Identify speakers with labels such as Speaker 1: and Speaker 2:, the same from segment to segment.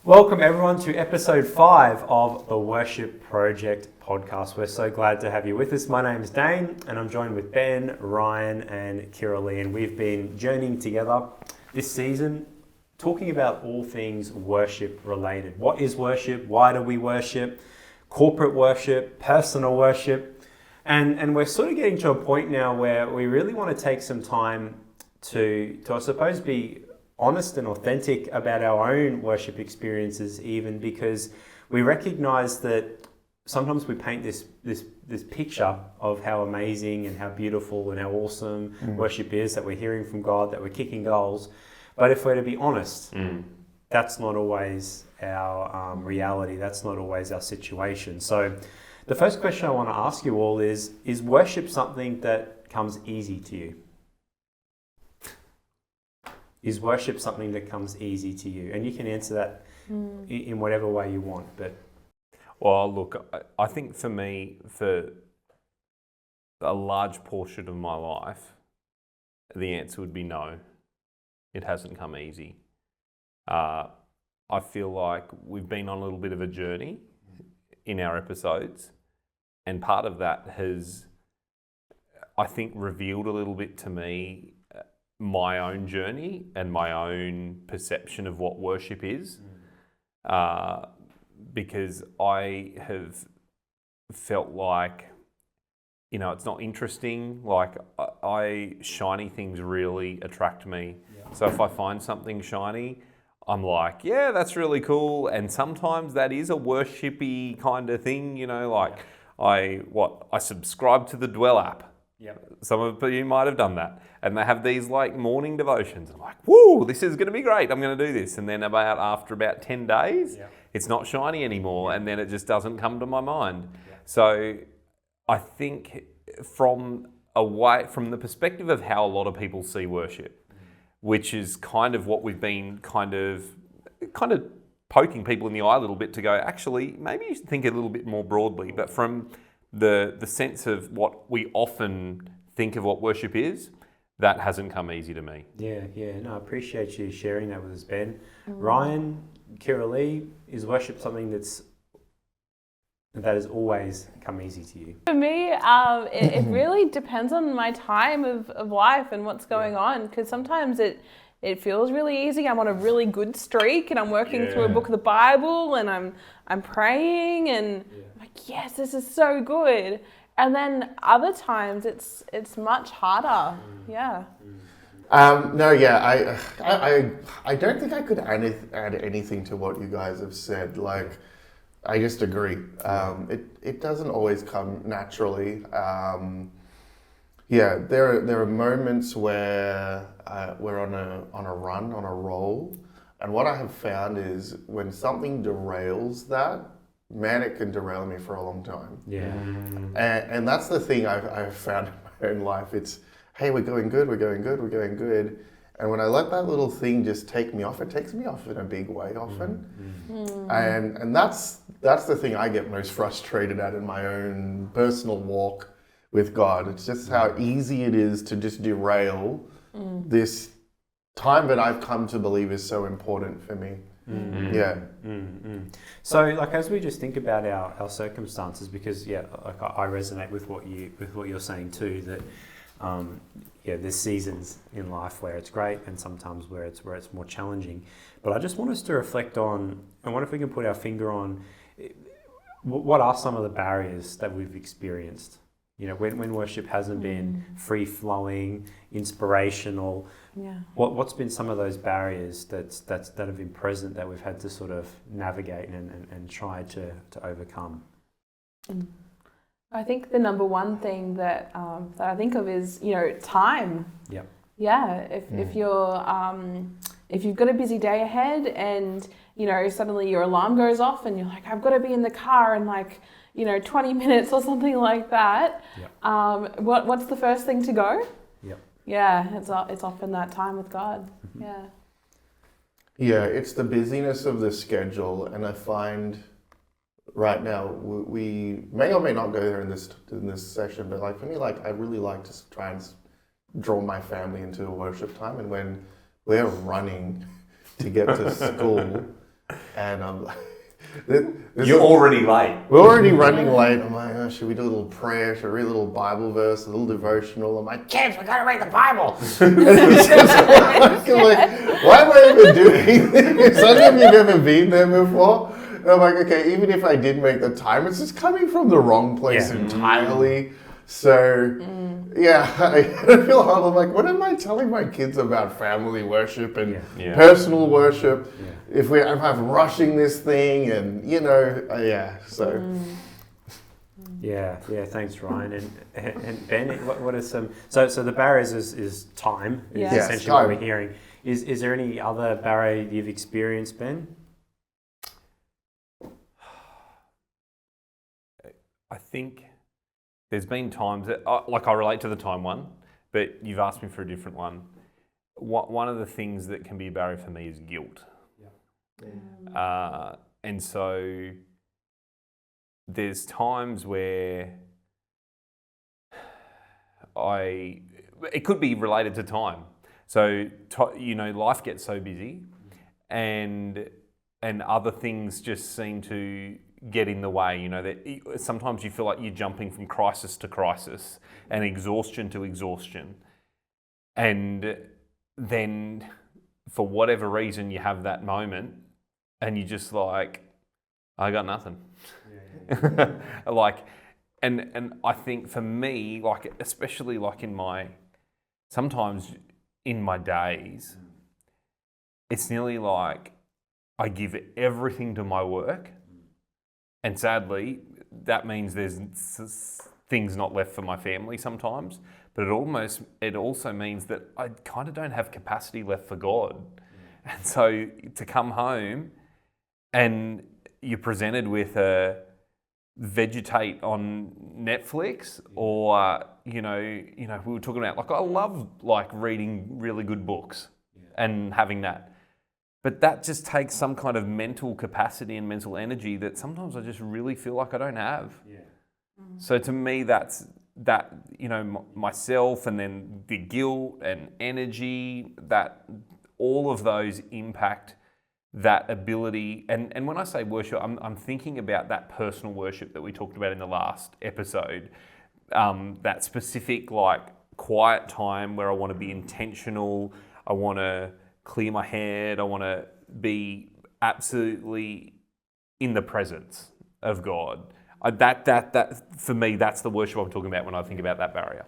Speaker 1: Welcome everyone to episode 5 of the Worship Project podcast. We're so glad to have you with us. My name is Dayne and I'm joined with Ben, Ryan and Kira-Leigh, and we've been journeying together this season talking about all things worship related. What is worship? Why do we worship? Corporate worship, personal worship. And we're sort of getting to a point now where we really want to take some time to I suppose be honest and authentic about our own worship experiences, even because we recognize that sometimes we paint this picture of how amazing and how beautiful and how awesome worship is, that we're hearing from God, that we're kicking goals. But if we're to be honest, that's not always our reality. That's not always our situation. So the first question I want to ask you all is worship something that comes easy to you? Is worship something that comes easy to you? And you can answer that in whatever way you want. But
Speaker 2: well, look, I think for me, for a large portion of my life, the answer would be no. It hasn't come easy. I feel like we've been on a little bit of a journey in our episodes, and part of that has, I think, revealed a little bit to me my own journey and my own perception of what worship is, because I have felt like, it's not interesting. Like shiny things really attract me. Yeah. So if I find something shiny, I'm like, yeah, that's really cool. And sometimes that is a worshipy kind of thing, I subscribe to the Dwell app. Yep. Some of you might have done that. And they have these morning devotions. I'm like, woo, this is going to be great. I'm going to do this. And then after about 10 days, it's not shiny anymore. And then it just doesn't come to my mind. So I think from the perspective of how a lot of people see worship, which is kind of what we've been kind of poking people in the eye a little bit to go, actually, maybe you should think a little bit more broadly. But from the sense of what we often think of what worship is, that hasn't come easy to me.
Speaker 1: Yeah. No, I appreciate you sharing that with us, Ben. Ryan, Kira-Leigh, is worship something that has always come easy to you?
Speaker 3: For me, it really depends on my time of life and what's going on, because sometimes it feels really easy. I'm on a really good streak and I'm working through a book of the Bible and I'm praying and I'm like, yes, this is so good. And then other times it's much harder. I
Speaker 4: don't think I could add anything to what you guys have said. I just agree. It doesn't always come naturally. There are moments where we're on a run, on a roll, and what I have found is when something derails that, man, it can derail me for a long time.
Speaker 1: Yeah.
Speaker 4: And that's the thing I've found in my own life. It's, hey, we're going good. And when I let that little thing just take me off, it takes me off in a big way often. And that's the thing I get most frustrated at in my own personal walk with God. It's just how easy it is to just derail this time that I've come to believe is so important for me.
Speaker 1: So as we just think about our circumstances, because I resonate with what you're saying too, that there's seasons in life where it's great and sometimes where it's more challenging. But I just want us to reflect on, I wonder if we can put our finger on what are some of the barriers that we've experienced. When worship hasn't been free-flowing, inspirational, what's been some of those barriers that have been present that we've had to sort of navigate and try to overcome?
Speaker 3: I think the number one thing that I think of is, time.
Speaker 1: Yep.
Speaker 3: Yeah. If you've got a busy day ahead and, suddenly your alarm goes off and you're like, I've got to be in the car in 20 minutes or something like that. Yep. What's the first thing to go?
Speaker 1: Yep.
Speaker 3: Yeah, it's often that time with God. Yeah.
Speaker 4: Yeah, it's the busyness of the schedule, and I find right now we may or may not go there in this session, but for me, I really like to try and draw my family into a worship time, and when we're running to get to school, And I'm like,
Speaker 2: You're already late.
Speaker 4: we're already running late. I'm like, oh, should we do a little prayer? Should we read a little Bible verse, a little devotional? I'm like, kids, we gotta read the Bible. And it's just I'm like, why am I even doing this? Some of you've never been there before. And I'm like, okay, even if I did make the time, it's just coming from the wrong place entirely. So, yeah, I feel hard. I'm like, what am I telling my kids about family worship and personal worship? If I'm rushing this thing and, so.
Speaker 1: Yeah, thanks, Ryan. And Ben, what are some... So the barriers is time, is essentially what we're hearing. Is there any other barrier you've experienced, Ben?
Speaker 2: I think there's been times that, I relate to the time one, but you've asked me for a different one. One of the things that can be a barrier for me is guilt. And so there's times where it could be related to time. So, life gets so busy and other things just seem to get in the way, that sometimes you feel like you're jumping from crisis to crisis and exhaustion to exhaustion. And then for whatever reason you have that moment and you just like, I got nothing. And I think for me, especially sometimes in my days, it's nearly like I give everything to my work. And sadly, that means there's things not left for my family sometimes. But it also means that I kind of don't have capacity left for God. And so to come home and you're presented with a vegetate on Netflix, or we were talking about I love reading really good books and having that. But that just takes some kind of mental capacity and mental energy that sometimes I just really feel like I don't have. So to me, that's myself, and then the guilt and energy, that all of those impact that ability. And when I say worship, I'm thinking about that personal worship that we talked about in the last episode, that specific quiet time where I want to be intentional, I want to clear my head, I want to be absolutely in the presence of God. That for me, that's the worship I'm talking about when I think about that barrier.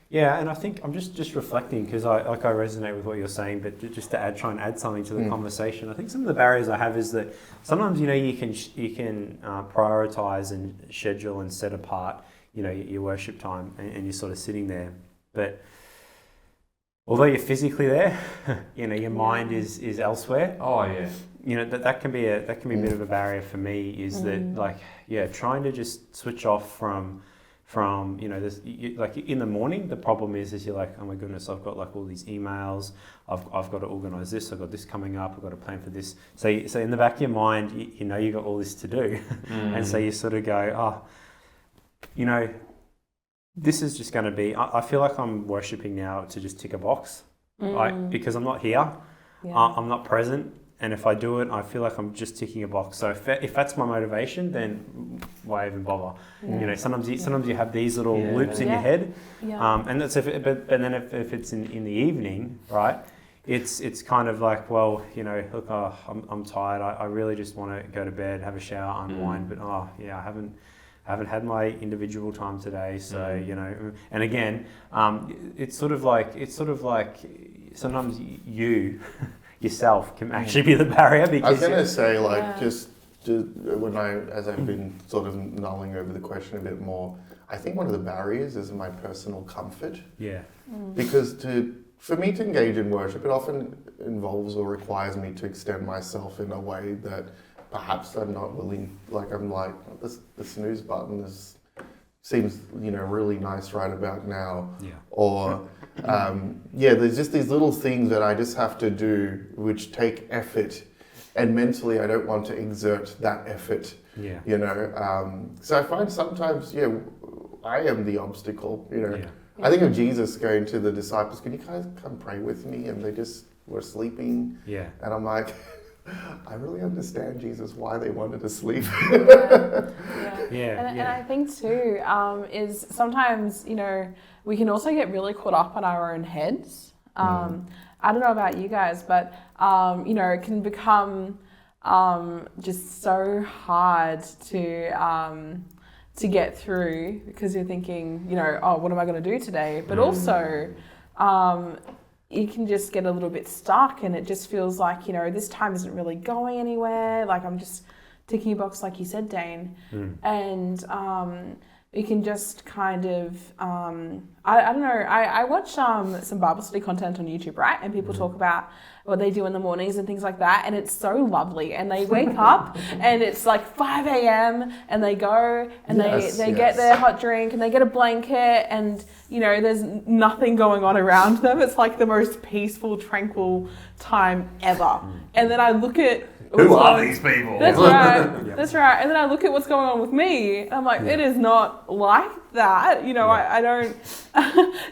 Speaker 1: Yeah, and I think I'm just reflecting because I resonate with what you're saying, but just to try and add something to the conversation. I think some of the barriers I have is that sometimes you can prioritize and schedule and set apart your worship time, and you're sort of sitting there, but although you're physically there, your mind is elsewhere.
Speaker 2: Oh yeah.
Speaker 1: That can be a bit of a barrier for me. Is that trying to just switch off from this, in the morning. The problem is you're like, oh my goodness, I've got all these emails. I've got to organise this. I've got this coming up. I've got to plan for this. So in the back of your mind, you got all this to do, and so you sort of go, this is just going to be, I feel like I'm worshipping now to just tick a box, because I'm not here, I'm not present, and if I do it, I feel like I'm just ticking a box. So if that's my motivation, then why even bother? Sometimes you have these little loops in your head, and that's but then if it's in the evening, right? It's kind of like, well, look, I'm tired. I really just want to go to bed, have a shower, unwind, but I haven't had my individual time today, so and again, it's sort of like sometimes you yourself can actually be the barrier, because
Speaker 4: I was going to say just as I've been sort of mulling over the question a bit more, I think one of the barriers is my personal comfort. Because for me to engage in worship, it often involves or requires me to extend myself in a way that perhaps I'm not willing, the snooze button seems really nice right about now. Or there's just these little things that I just have to do which take effort, and mentally I don't want to exert that effort. So I find sometimes I am the obstacle. I think of Jesus going to the disciples, can you guys come pray with me? And they just were sleeping. And I'm like, I really understand, Jesus, why they wanted to sleep.
Speaker 3: And I think too, is sometimes, we can also get really caught up on our own heads. I don't know about you guys, but, it can become just so hard to get through because you're thinking, oh, what am I going to do today? But also, you can just get a little bit stuck and it just feels like, this time isn't really going anywhere. Like I'm just ticking a box, like you said, Dayne. And you can just kind of, I don't know, I watch some Bible study content on YouTube, right? And people talk about what they do in the mornings and things like that. And it's so lovely. And they wake up and it's like 5 a.m. and they go and they get their hot drink and they get a blanket and, there's nothing going on around them. It's like the most peaceful, tranquil time ever. And then I look at...
Speaker 2: Who are these people?
Speaker 3: That's right. That's right. And then I look at what's going on with me. And I'm like, it is not like that. I don't.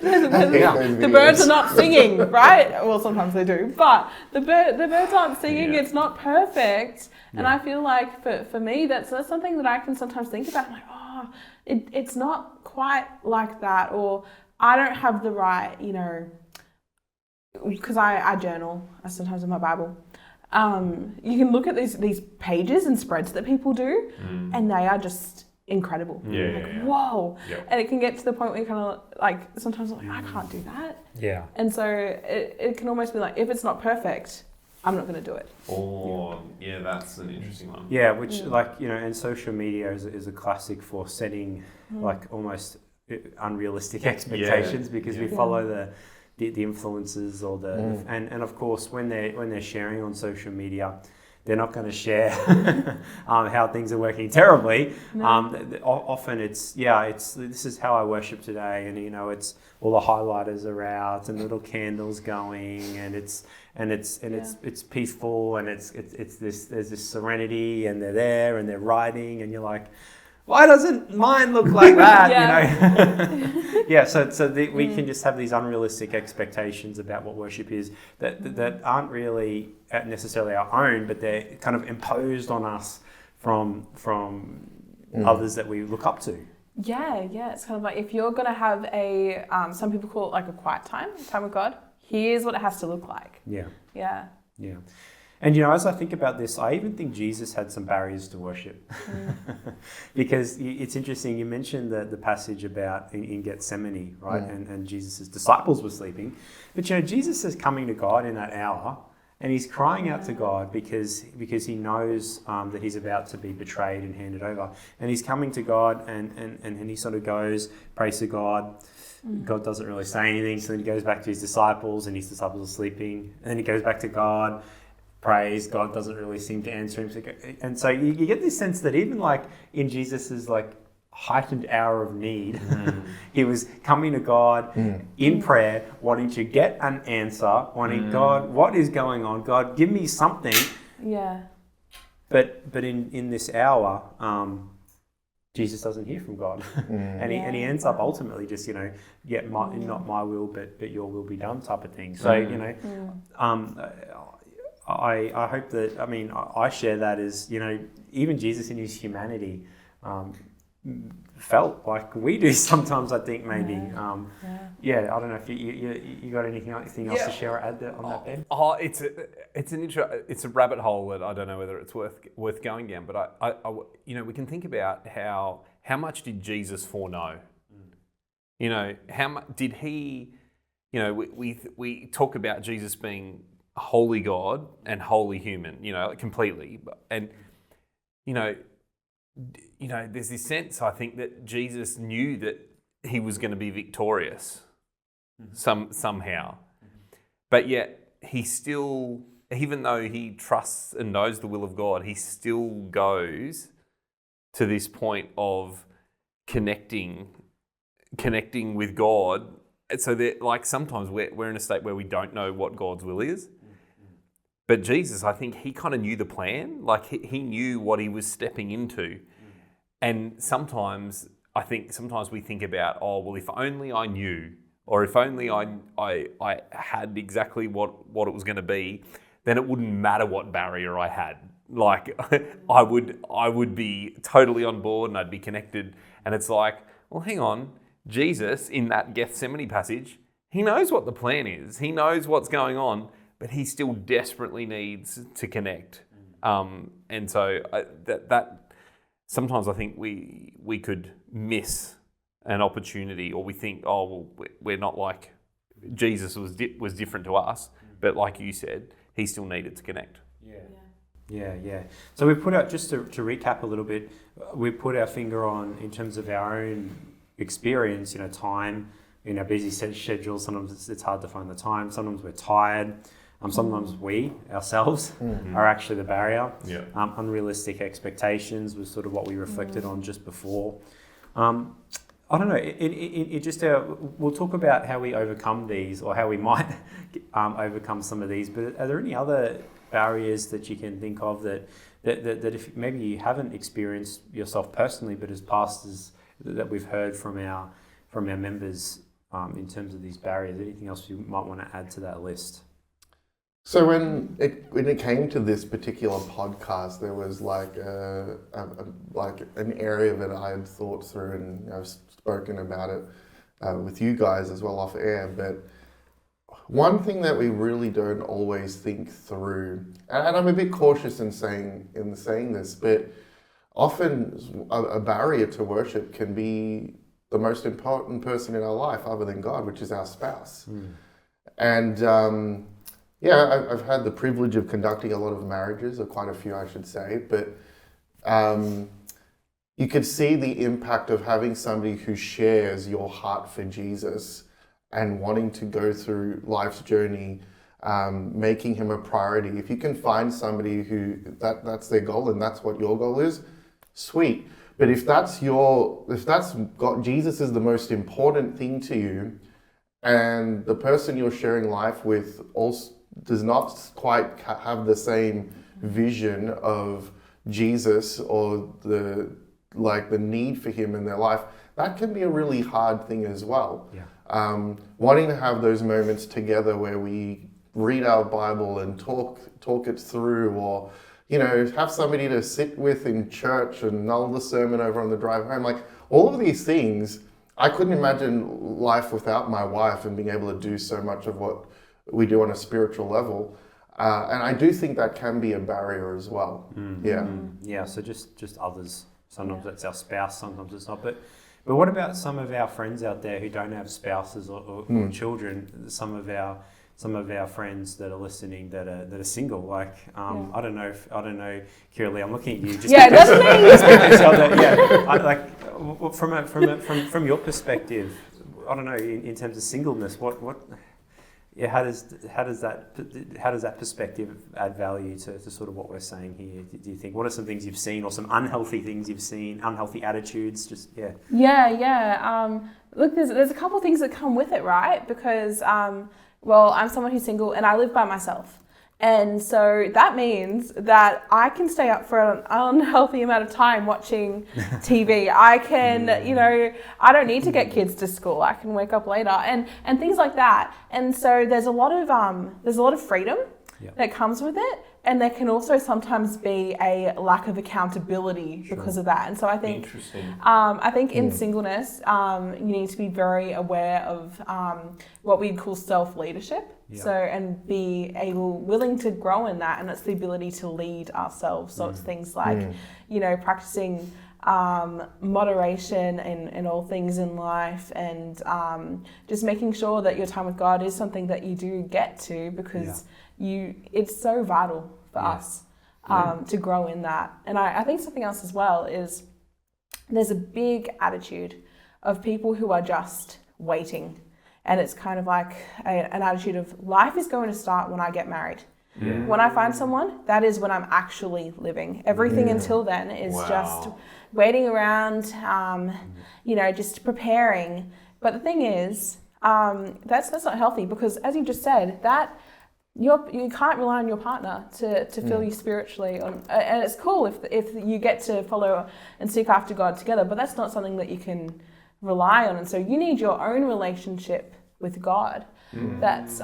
Speaker 3: The birds are not singing, right? Well, sometimes they do, but the birds aren't singing. It's not perfect. And I feel like for me, that's something that I can sometimes think about. I'm like, it's not quite like that, or I don't have the right, because I journal. I sometimes in my Bible. You can look at these pages and spreads that people do, and they are just incredible. Whoa! Yep. And it can get to the point where you kind of like sometimes like I can't do that. Yeah. And so it can almost be like if it's not perfect, I'm not going to do it.
Speaker 2: Or that's an interesting one.
Speaker 1: Yeah, which and social media is a classic for setting like almost unrealistic expectations because we follow the influencers or and of course when they're sharing on social media, they're not going to share how things are working terribly. Often it's this is how I worship today, and it's all the highlighters are out and little candles going, and it's peaceful, and it's there's this serenity, and they're there and they're writing, and you're like, why doesn't mine look like that? So we can just have these unrealistic expectations about what worship is that aren't really necessarily our own, but they're kind of imposed on us from others that we look up to.
Speaker 3: Yeah. It's kind of like if you're going to have a, some people call it like a quiet time with God, here's what it has to look like. Yeah.
Speaker 1: And as I think about this, I even think Jesus had some barriers to worship. Because it's interesting, you mentioned the passage about in Gethsemane, right? And Jesus' disciples were sleeping. But Jesus is coming to God in that hour, and he's crying out to God because he knows that he's about to be betrayed and handed over. And he's coming to God and he sort of goes, prays to God. God doesn't really say anything, so then he goes back to his disciples and his disciples are sleeping. And then he goes back to God, praise. God doesn't really seem to answer him. And so you get this sense that even like in Jesus's like heightened hour of need, he was coming to God in prayer, wanting to get an answer, wanting God, what is going on? God, give me something.
Speaker 3: Yeah.
Speaker 1: But in this hour, Jesus doesn't hear from God, and he ends up ultimately just not my will but your will be done type of thing. So I hope that, I share that as, even Jesus in his humanity felt like we do sometimes, I think, maybe. I don't know if you got anything else to share or add on that, Ben?
Speaker 2: It's a rabbit hole that I don't know whether it's worth going down, but I we can think about how much did Jesus foreknow? How much did he, we talk about Jesus being holy God and holy human, completely. And, there's this sense, I think, that Jesus knew that he was going to be victorious somehow. But yet he still, even though he trusts and knows the will of God, he still goes to this point of connecting with God. So that, like, sometimes we're in a state where we don't know what God's will is. But Jesus, I think he kind of knew the plan. Like he knew what he was stepping into. And sometimes we think about, oh, well, if only I knew, or if only I had exactly what it was going to be, then it wouldn't matter what barrier I had. Like I would be totally on board and I'd be connected. And it's like, well, hang on, Jesus in that Gethsemane passage, he knows what the plan is. He knows what's going on, but he still desperately needs to connect. And so that sometimes I think we could miss an opportunity, or we think, oh, well, we're not like Jesus was different to us, but like you said, he still needed to connect.
Speaker 1: Yeah. So we put out, just to recap a little bit, we put our finger on, in terms of our own experience, time, in our busy schedules. Sometimes it's hard to find the time. Sometimes we're tired. Sometimes we ourselves are actually the barrier.
Speaker 2: Yeah.
Speaker 1: Unrealistic expectations was sort of what we reflected on just before. I don't know. It just we'll talk about how we overcome these, or how we might overcome some of these. But are there any other barriers that you can think of that if maybe you haven't experienced yourself personally, but as pastors that we've heard from our members in terms of these barriers? Anything else you might want to add to that list?
Speaker 4: So when it came to this particular podcast, there was like an area that I had thought through, and I've spoken about it with you guys as well off air. But one thing that we really don't always think through, and I'm a bit cautious in saying this, but often a barrier to worship can be the most important person in our life other than God, which is our spouse. And I've had the privilege of conducting a lot of marriages, or quite a few I should say, but you could see the impact of having somebody who shares your heart for Jesus and wanting to go through life's journey, making him a priority. If you can find somebody who that's their goal and that's what your goal is, sweet. But if that's got Jesus is the most important thing to you, and the person you're sharing life with also does not quite have the same vision of Jesus or the need for him in their life, that can be a really hard thing as well. Wanting to have those moments together where we read our Bible and talk it through, or have somebody to sit with in church and null the sermon over on the drive home. Like all of these things, I couldn't imagine life without my wife and being able to do so much of what we do on a spiritual level. And I do think that can be a barrier as well. Yeah,
Speaker 1: so just others. Sometimes that's our spouse, sometimes it's not. But what about some of our friends out there who don't have spouses or children? Some of our friends that are listening that are single. Like I don't know, Kira-Leigh, I'm looking at you. Just from your perspective, I don't know, in terms of singleness, how does that perspective add value to sort of what we're saying here? Do you think, what are some things you've seen, or some unhealthy things you've seen, unhealthy attitudes?
Speaker 3: Look, there's a couple of things that come with it, right? Because I'm someone who's single and I live by myself. And so that means that I can stay up for an unhealthy amount of time watching TV. I can, I don't need to get kids to school. I can wake up later and things like that. And so there's a lot of freedom that comes with it. And there can also sometimes be a lack of accountability because of that. And so I think, in singleness, you need to be very aware of what we'd call self-leadership. So, and be willing to grow in that. And it's the ability to lead ourselves. So it's things like, practicing moderation in all things in life, and just making sure that your time with God is something that you do get to, because it's so vital for us to grow in that. And I think something else as well is there's a big attitude of people who are just waiting. And it's kind of like an attitude of life is going to start when I get married. When I find someone, that is when I'm actually living. Everything until then is just waiting around, just preparing. But the thing is, that's not healthy, because as you just said, that you can't rely on your partner to fill you spiritually. And it's cool if you get to follow and seek after God together, but that's not something that you can rely on. And so you need your own relationship with God that's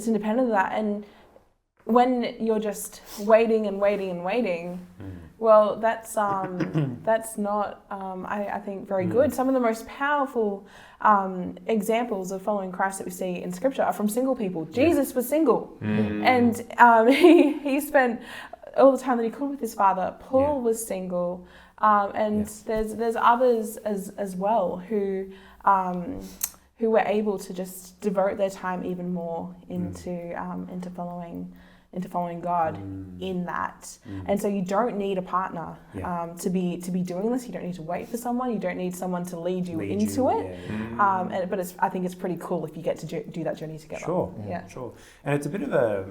Speaker 3: independent of that. And when you're just waiting and waiting and waiting, well, that's not, I think, very good. Some of the most powerful examples of following Christ that we see in Scripture are from single people. Jesus was single, and he spent all the time that he could with his father. Paul was single, and there's others as well who were able to just devote their time even more into following God in that. And so you don't need a partner to be doing this. You don't need to wait for someone. You don't need someone to lead you into it. But I think it's pretty cool if you get to do that journey together.
Speaker 1: Sure. And it's a bit of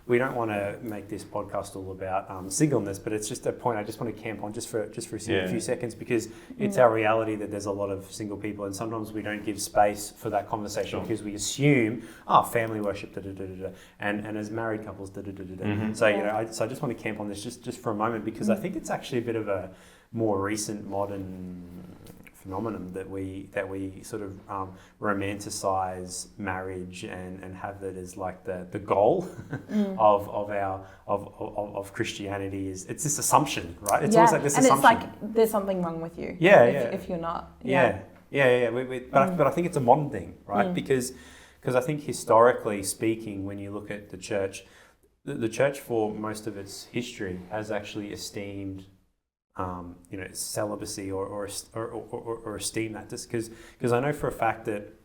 Speaker 1: we don't want to make this podcast all about singleness, but it's just a point I just want to camp on just for a few seconds, because it's our reality that there's a lot of single people, and sometimes we don't give space for that conversation because we assume, family worship, and as married couples, So so I just want to camp on this just for a moment, because I think it's actually a bit of a more recent modern phenomenon that we sort of romanticize marriage and have that as like the goal of Christianity. It's this assumption, right? It's almost like this assumption.
Speaker 3: And it's like there's something wrong with you. If you're not.
Speaker 1: But I think it's a modern thing, right? Because I think historically speaking, when you look at the church for most of its history has actually esteemed celibacy or esteem that, just because I know for a fact that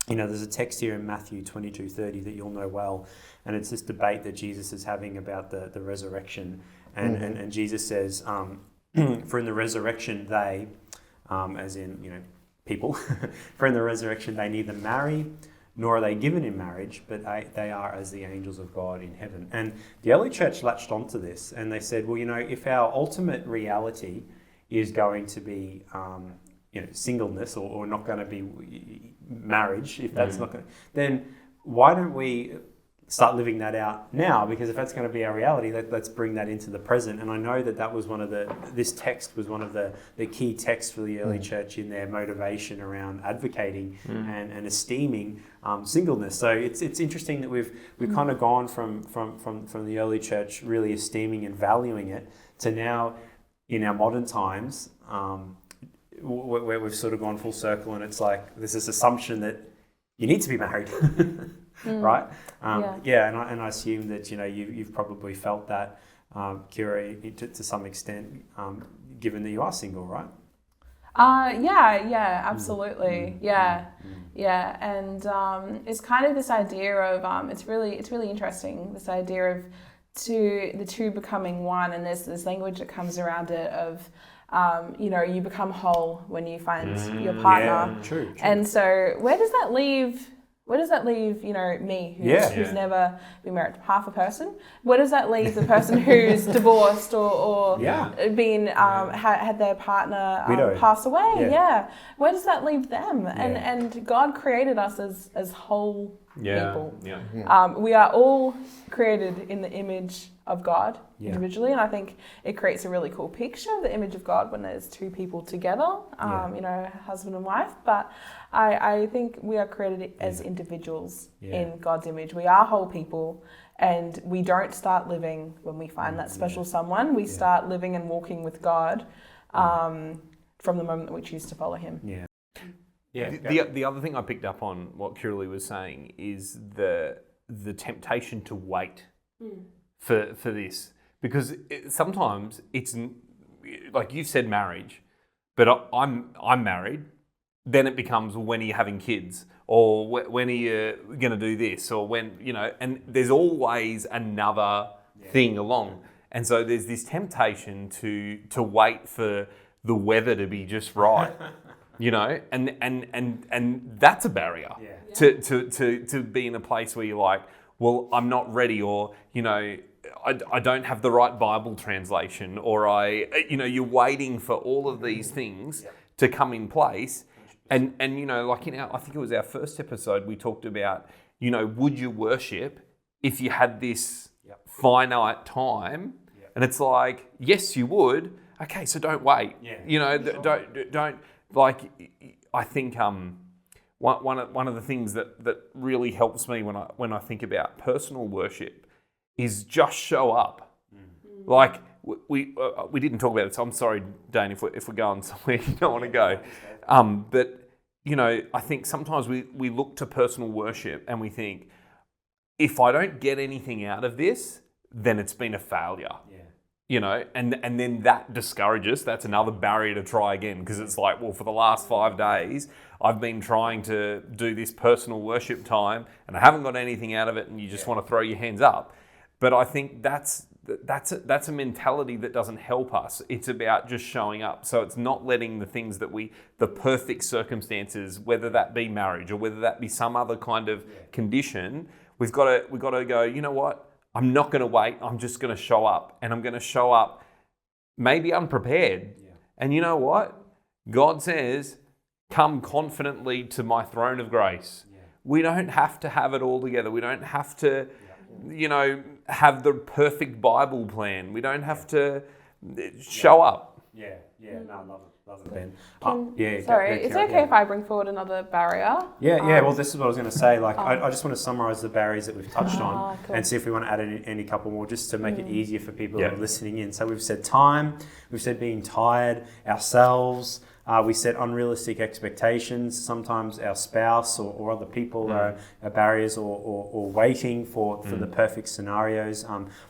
Speaker 1: there's a text here in Matthew 22:30 that you'll know well, and it's this debate that Jesus is having about the resurrection, and Jesus says, for in the resurrection they, as in people, for in the resurrection they neither marry nor are they given in marriage, but they are as the angels of God in heaven. And the early church latched onto this, and they said, well, if our ultimate reality is going to be, singleness or not going to be marriage, if that's not going to, then why don't we start living that out now? Because if that's going to be our reality, let's bring that into the present. And I know that was this text was one of the key texts for the early church in their motivation around advocating and esteeming singleness. So it's interesting that we've kind of gone from the early church really esteeming and valuing it to now in our modern times where we've sort of gone full circle, and it's like there's this assumption that you need to be married. Right? And I assume that you've probably felt that, Kira, to some extent, given that you are single, right?
Speaker 3: Absolutely. And it's kind of this idea of it's really interesting, this idea of the two becoming one, and there's this language that comes around it of you become whole when you find your partner.
Speaker 1: True.
Speaker 3: And so where does that leave me, who's never been married to half a person? Where does that leave the person who's divorced or been had their partner pass away? Where does that leave them? And God created us as whole people. We are all created in the image of God individually, and I think it creates a really cool picture of the image of God when there's two people together, husband and wife. But I think we are created as individuals in God's image. We are whole people, and we don't start living when we find that special someone. We start living and walking with God from the moment that we choose to follow Him.
Speaker 2: The other thing I picked up on what Kira-Leigh was saying is the temptation to wait for this, because sometimes it's like you said, marriage, but I'm married. Then it becomes, when are you having kids, or when are you going to do this, or when and there's always another thing along, and so there's this temptation to wait for the weather to be just right. And that's a barrier to be in a place where you're like, well, I'm not ready, or I don't have the right Bible translation, or you're waiting for all of these things to come in place, and like I think it was our first episode, we talked about would you worship if you had this finite time, and it's like, yes, you would. Okay, so don't wait. Don't. Like, I think one of the things that really helps me when I think about personal worship is just show up. Like, we didn't talk about it, so I'm sorry, Dayne, if we're going somewhere you don't want to go. But, you know, I think sometimes we look to personal worship and we think, if I don't get anything out of this, then it's been a failure.
Speaker 1: Yeah.
Speaker 2: You know, and then that discourages. That's another barrier to try again, because it's like, well, for the last 5 days, I've been trying to do this personal worship time and I haven't got anything out of it, and you just want to throw your hands up. But I think that's a mentality that doesn't help us. It's about just showing up. So it's not letting the things that the perfect circumstances, whether that be marriage or whether that be some other kind of condition, we've got to go, you know what? I'm not going to wait. I'm just going to show up, and I'm going to show up maybe unprepared. Yeah. And you know what? God says, come confidently to my throne of grace. Yeah. We don't have to have it all together. We don't have to, you know, have the perfect Bible plan. We don't have to show up.
Speaker 1: Yeah, no, I love it, Ben.
Speaker 3: Sorry, is it okay if I bring forward another barrier?
Speaker 1: Yeah, well, this is what I was going to say. Like, I just want to summarise the barriers that we've touched on and see if we want to add any couple more, just to make it easier for people who are listening in. So we've said time, we've said being tired, ourselves, we set unrealistic expectations. Sometimes our spouse or other people are barriers, or waiting for the perfect scenarios.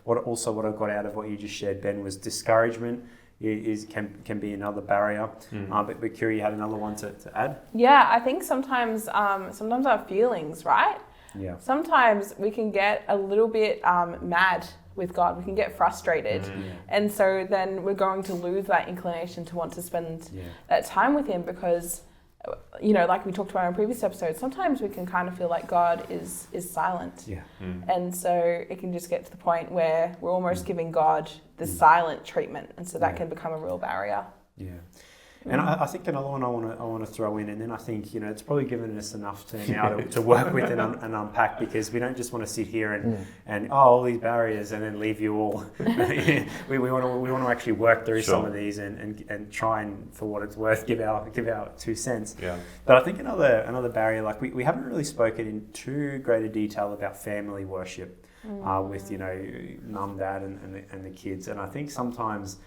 Speaker 1: What I've got out of what you just shared, Ben, was discouragement. Can be another barrier. But Kira, you had another one to add?
Speaker 3: Yeah, I think sometimes our feelings, right?
Speaker 1: Yeah.
Speaker 3: Sometimes we can get a little bit mad with God. We can get frustrated. And so then we're going to lose that inclination to want to spend that time with Him, because, you know, like we talked about in a previous episode, sometimes we can kind of feel like God is silent. Yeah. And so it can just get to the point where we're almost giving God the silent treatment, and so that can become a real barrier. Yeah.
Speaker 1: And I think another one I want to throw in, and then I think, you know, it's probably given us enough to work with and unpack, because we don't just want to sit here and all these barriers and then leave you all. we want to actually work through some of these and try and, for what it's worth, give our 2 cents. Yeah. But I think another barrier, like we haven't really spoken in too greater detail about family worship with, you know, mum, dad, and the kids, and I think sometimes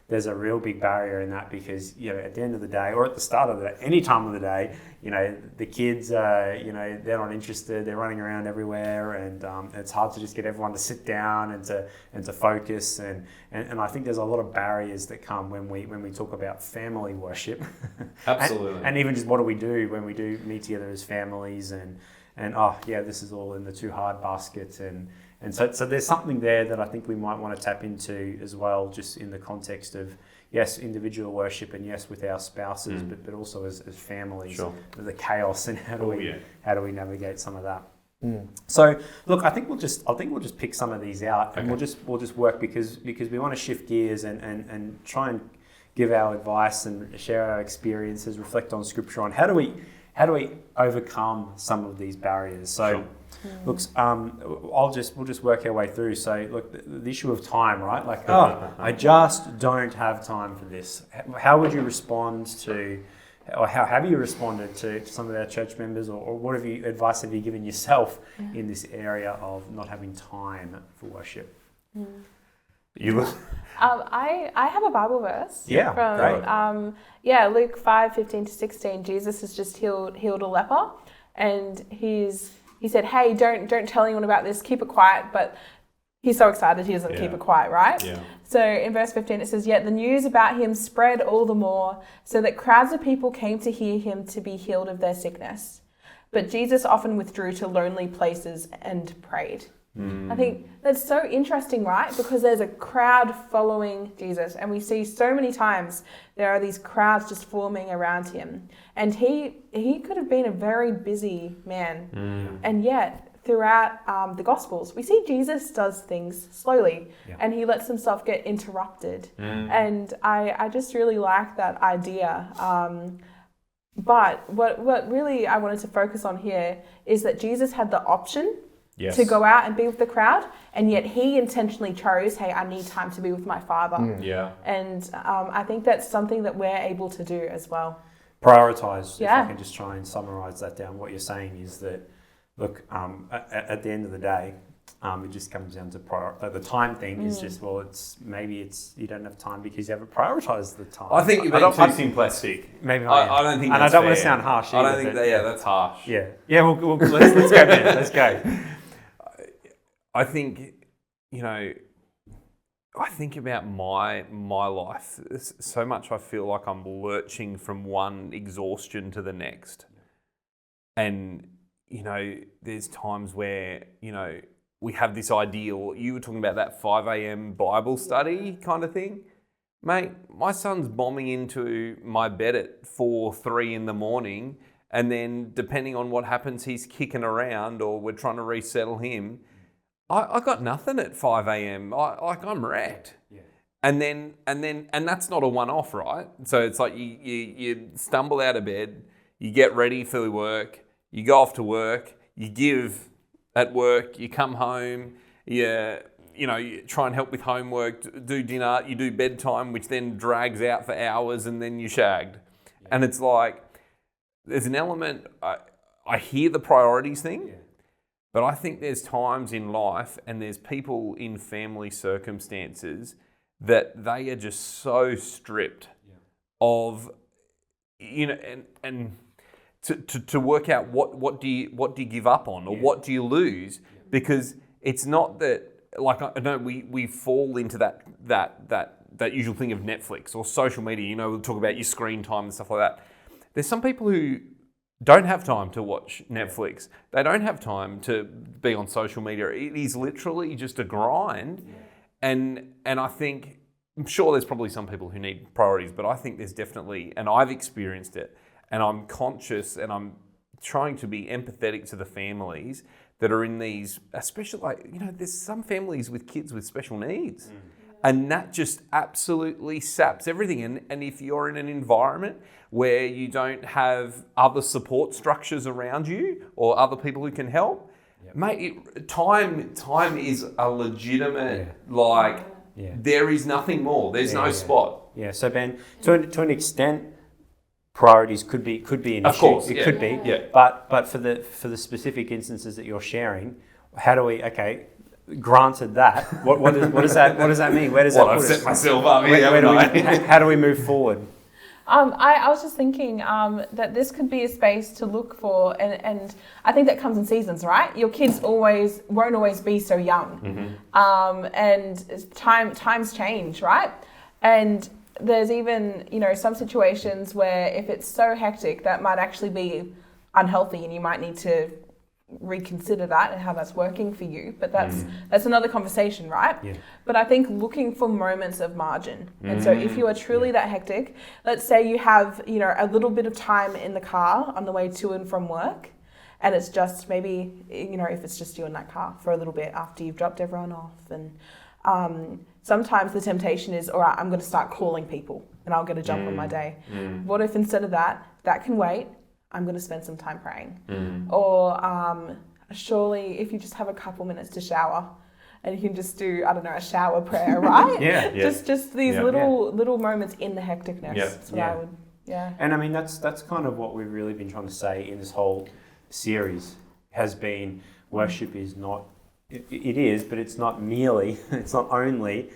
Speaker 1: there's a real big barrier in that, because, you know, at the end of the day, or at the start of the day, any time of the day, you know, the kids, you know, they're not interested, they're running around everywhere, and it's hard to just get everyone to sit down and to focus, and I think there's a lot of barriers that come when we talk about family worship.
Speaker 2: Absolutely.
Speaker 1: and even just what do we do when we do meet together as families, and this is all in the too hard basket, and so there's something there that I think we might want to tap into as well, just in the context of, yes, individual worship, and yes, with our spouses, but also as families, the chaos, and how do we navigate some of that. So look, I think we'll just pick some of these out, and we'll just work, because we want to shift gears and try and give our advice and share our experiences, reflect on Scripture on how do we overcome some of these barriers. So. Look, we'll just work our way through. So, look, the issue of time, right? Like, I just don't have time for this. How would you respond to, or how have you responded to some of our church members, or what advice have you given yourself in this area of not having time for worship?
Speaker 3: I have a Bible verse.
Speaker 1: Yeah,
Speaker 3: from
Speaker 1: great.
Speaker 3: Luke 5:15-16. Jesus has just healed a leper, and he said, hey, don't tell anyone about this, keep it quiet, but he's so excited he doesn't keep it quiet, right? Yeah. So in verse 15 it says, yet the news about him spread all the more, so that crowds of people came to hear him to be healed of their sickness. But Jesus often withdrew to lonely places and prayed. I think that's so interesting, right? Because there's a crowd following Jesus, and we see so many times there are these crowds just forming around him. And he could have been a very busy man. And yet, throughout the Gospels, we see Jesus does things slowly, and he lets himself get interrupted. And I just really like that idea. But what really I wanted to focus on here is that Jesus had the option to go out and be with the crowd, and yet he intentionally chose, hey, I need time to be with my Father. And I think that's something that we're able to do as well.
Speaker 1: Prioritize. If I can just try and summarize that down, what you're saying is that, look, at the end of the day, It just comes down to the time thing. Is just maybe you don't have time because you haven't prioritized the time.
Speaker 2: I think you're being too simplistic.
Speaker 1: Maybe
Speaker 2: I don't think.
Speaker 1: And
Speaker 2: that's
Speaker 1: I don't want to
Speaker 2: fair.
Speaker 1: sound harsh.
Speaker 2: I don't think that's harsh.
Speaker 1: Yeah. Well, let's go there. Let's go.
Speaker 2: I think, I think about my life so much. I feel like I'm lurching from one exhaustion to the next, and there's times where we have this ideal. You were talking about that 5 a.m. Bible study kind of thing. Mate, my son's bombing into my bed at 3 in the morning, and then depending on what happens, he's kicking around or we're trying to resettle him. I got nothing at 5 a.m. I'm wrecked. Yeah. And that's not a one-off, right? So it's like you stumble out of bed, you get ready for work, you go off to work, you give at work, you come home, you try and help with homework, do dinner, you do bedtime, which then drags out for hours, and then you're shagged. Yeah. And it's like, there's an element, I hear the priorities thing, but I think there's times in life and there's people in family circumstances that they are just so stripped of, and to work out what do you give up on or what do you lose, because it's not that, like, I know we fall into that usual thing of Netflix or social media. We'll talk about your screen time and stuff like that. There's some people who don't have time to watch Netflix. They don't have time to be on social media. It is literally just a grind. And I think, I'm sure there's probably some people who need priorities, but I think there's definitely, and I've experienced it, and I'm conscious and I'm trying to be empathetic to the families that are in these, especially there's some families with kids with special needs. And that just absolutely saps everything. And if you're in an environment where you don't have other support structures around you or other people who can help, mate, time is a legitimate, there is nothing more. There's no spot.
Speaker 1: Yeah, so Ben, to an extent, priorities could be an issue.
Speaker 2: Of course,
Speaker 1: it could be. Yeah. But for the specific instances that you're sharing, how do we? Okay, granted that, what does that mean? Where does that put us?
Speaker 2: I've set myself up here.
Speaker 1: How do we move forward?
Speaker 3: I was just thinking that this could be a space to look for, and I think that comes in seasons, right? Your kids won't always be so young, and times change, right? And there's even some situations where if it's so hectic, that might actually be unhealthy, and you might need to reconsider that and how that's working for you. But that's another conversation, right? Yeah. But I think looking for moments of margin. And so if you are truly that hectic, let's say you have a little bit of time in the car on the way to and from work, and it's just maybe if it's just you in that car for a little bit after you've dropped everyone off. And sometimes the temptation is, all right, I'm going to start calling people and I'll get a jump on my day. What if instead of that can wait, I'm going to spend some time praying? Or surely if you just have a couple minutes to shower and you can just do, a shower prayer, right? Just these little moments in the hecticness. That's what I would,
Speaker 1: And I mean, that's kind of what we've really been trying to say in this whole series, has been worship is not, it is, but it's not merely, it's not only,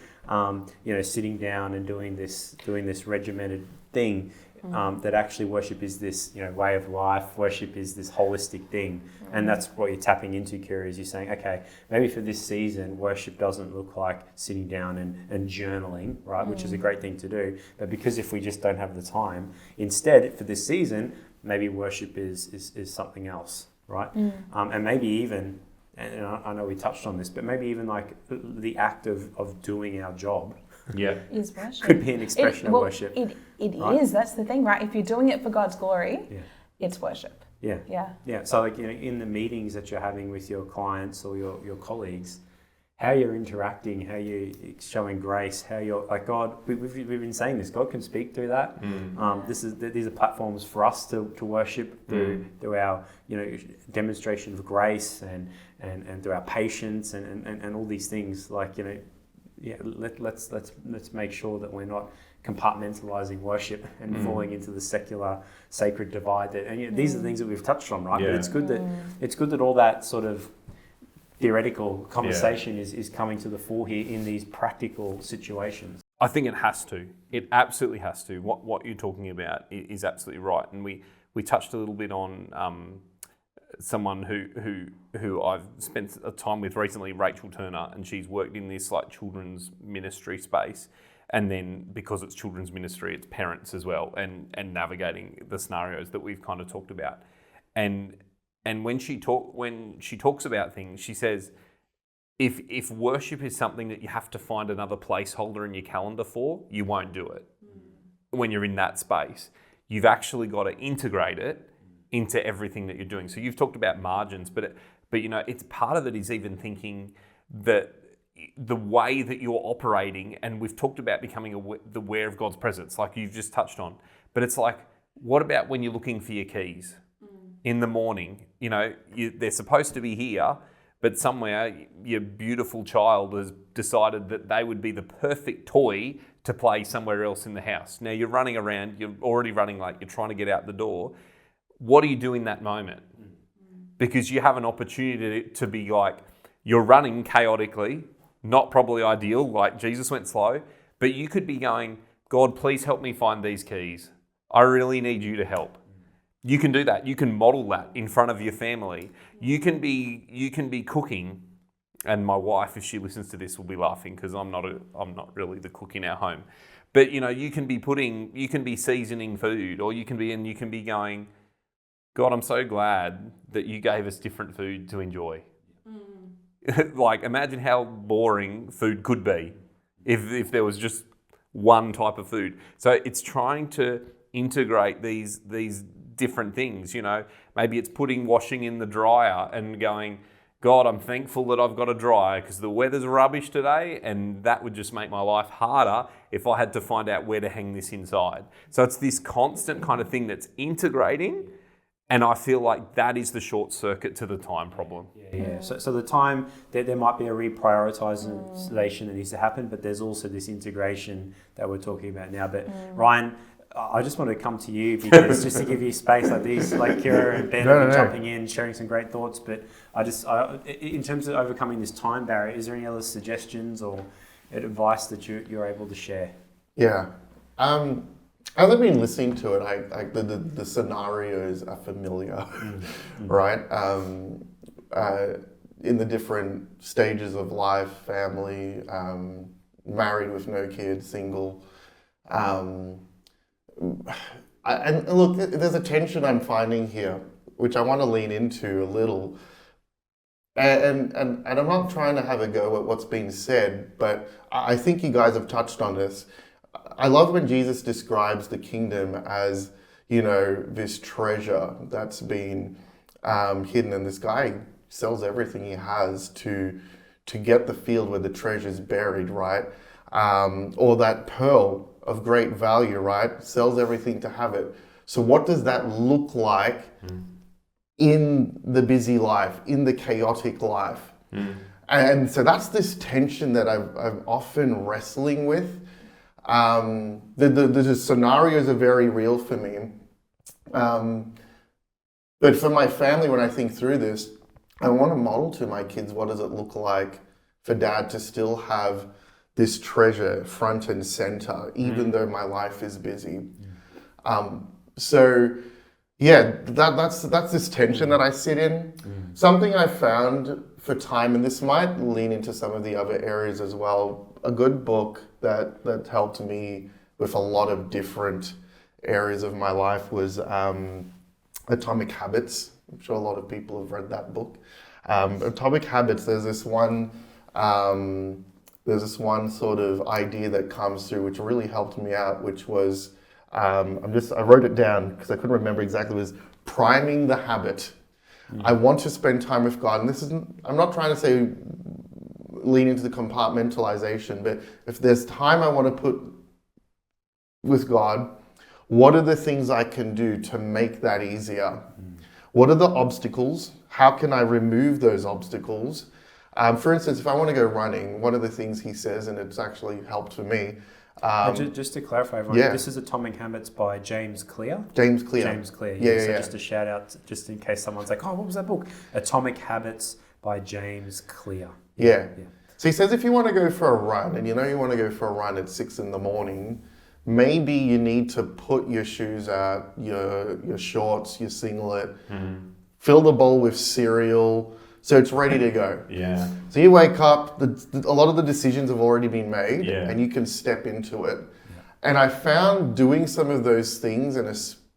Speaker 1: sitting down and doing this regimented thing. That actually worship is this, way of life. Worship is this holistic thing, and that's what you're tapping into, Kira. Is you're saying, okay, maybe for this season, worship doesn't look like sitting down and journaling, right? Which is a great thing to do, but because if we just don't have the time, instead for this season, maybe worship is something else, right? And maybe even, and I know we touched on this, but maybe even like the act of doing our job.
Speaker 3: Is worship.
Speaker 1: Could be an expression of worship.
Speaker 3: It right? is. That's the thing, right? If you're doing it for God's glory, it's worship. Yeah. So like in the meetings that you're having with your clients or your colleagues, how you're interacting, how you're showing grace, how you're like God. We've been saying this. God can speak through that. These are platforms for us to worship through our demonstration of grace and through our patience and all these things let's make sure that we're not compartmentalizing worship and falling into the secular sacred divide. These are things that we've touched on, right? But it's good that all that sort of
Speaker 1: theoretical conversation is coming to the fore here in these practical situations.
Speaker 2: I think it has to. It absolutely has to. What you're talking about is absolutely right. And we touched a little bit on someone who I've spent a time with recently, Rachel Turner, and she's worked in this like children's ministry space. And then because it's children's ministry, it's parents as well, and navigating the scenarios that we've kind of talked about. And when she talks about things, she says, if worship is something that you have to find another placeholder in your calendar for, you won't do it. When you're in that space, you've actually got to integrate it into everything that you're doing. So you've talked about margins, but you know, it's part of it is even thinking that the way that you're operating, and we've talked about becoming aware of God's presence, like you've just touched on. But it's like, what about when you're looking for your keys in the morning? You know, they're supposed to be here, but somewhere your beautiful child has decided that they would be the perfect toy to play somewhere else in the house. Now you're running around, you're already running late, you're trying to get out the door. What do you do in that moment? Because you have an opportunity to be like, you're running chaotically, not probably ideal, like Jesus went slow, but you could be going, God, please help me find these keys. I really need you to help. You can do that. You can model that in front of your family. You can be cooking, and my wife, if she listens to this, will be laughing because I'm not really the cook in our home. But you know, you can be seasoning food, or you can be going, God, I'm so glad that you gave us different food to enjoy. Like, imagine how boring food could be if there was just one type of food. So it's trying to integrate these different things, you know. Maybe it's putting washing in the dryer and going, God, I'm thankful that I've got a dryer because the weather's rubbish today, and that would just make my life harder if I had to find out where to hang this inside. So it's this constant kind of thing that's integrating. And I feel like that is the short circuit to the time problem.
Speaker 1: Yeah. So the time, there might be a reprioritization that needs to happen, but there's also this integration that we're talking about now. But Ryan, I just want to come to you because just to give you space like these, like Kira and Ben have been jumping in, sharing some great thoughts. But in terms of overcoming this time barrier, is there any other suggestions or advice that you're able to share?
Speaker 4: Yeah. As I've been listening to it, the scenarios are familiar, right? In the different stages of life, family, married with no kids, single. And look, there's a tension I'm finding here, which I want to lean into a little. And I'm not trying to have a go at what's being said, but I think you guys have touched on this. I love when Jesus describes the kingdom as, you know, this treasure that's been hidden, and this guy sells everything he has to get the field where the treasure's buried, right? Or that pearl of great value, right? Sells everything to have it. So what does that look like in the busy life, in the chaotic life? And so that's this tension that I'm often wrestling with. The scenarios are very real for me. But for my family, when I think through this, I want to model to my kids what does it look like for dad to still have this treasure front and center, even though my life is busy. So yeah, that's this tension that I sit in. Something I found for time, and this might lean into some of the other areas as well, a good book that helped me with a lot of different areas of my life was Atomic Habits. I'm sure a lot of people have read that book. Atomic Habits, there's this one sort of idea that comes through which really helped me out, which was, I wrote it down because I couldn't remember exactly, it was priming the habit. I want to spend time with God, and I'm not trying to say lean into the compartmentalization, but if there's time I want to put with God, what are the things I can do to make that easier? What are the obstacles? How can I remove those obstacles? For instance, if I want to go running, one of the things he says, and it's actually helped for me.
Speaker 1: Just to clarify, everyone, this is Atomic Habits by James Clear.
Speaker 4: James Clear.
Speaker 1: Yeah. So just a shout out, just in case someone's like, oh, what was that book? Atomic Habits by James Clear.
Speaker 4: Yeah. So he says if you want to go for a run, and you know you want to go for a run at 6 a.m, maybe you need to put your shoes out, your shorts, your singlet, fill the bowl with cereal, so it's ready to go.
Speaker 2: Yeah.
Speaker 4: So you wake up, a lot of the decisions have already been made,
Speaker 2: Yeah.
Speaker 4: and you can step into it. And I found doing some of those things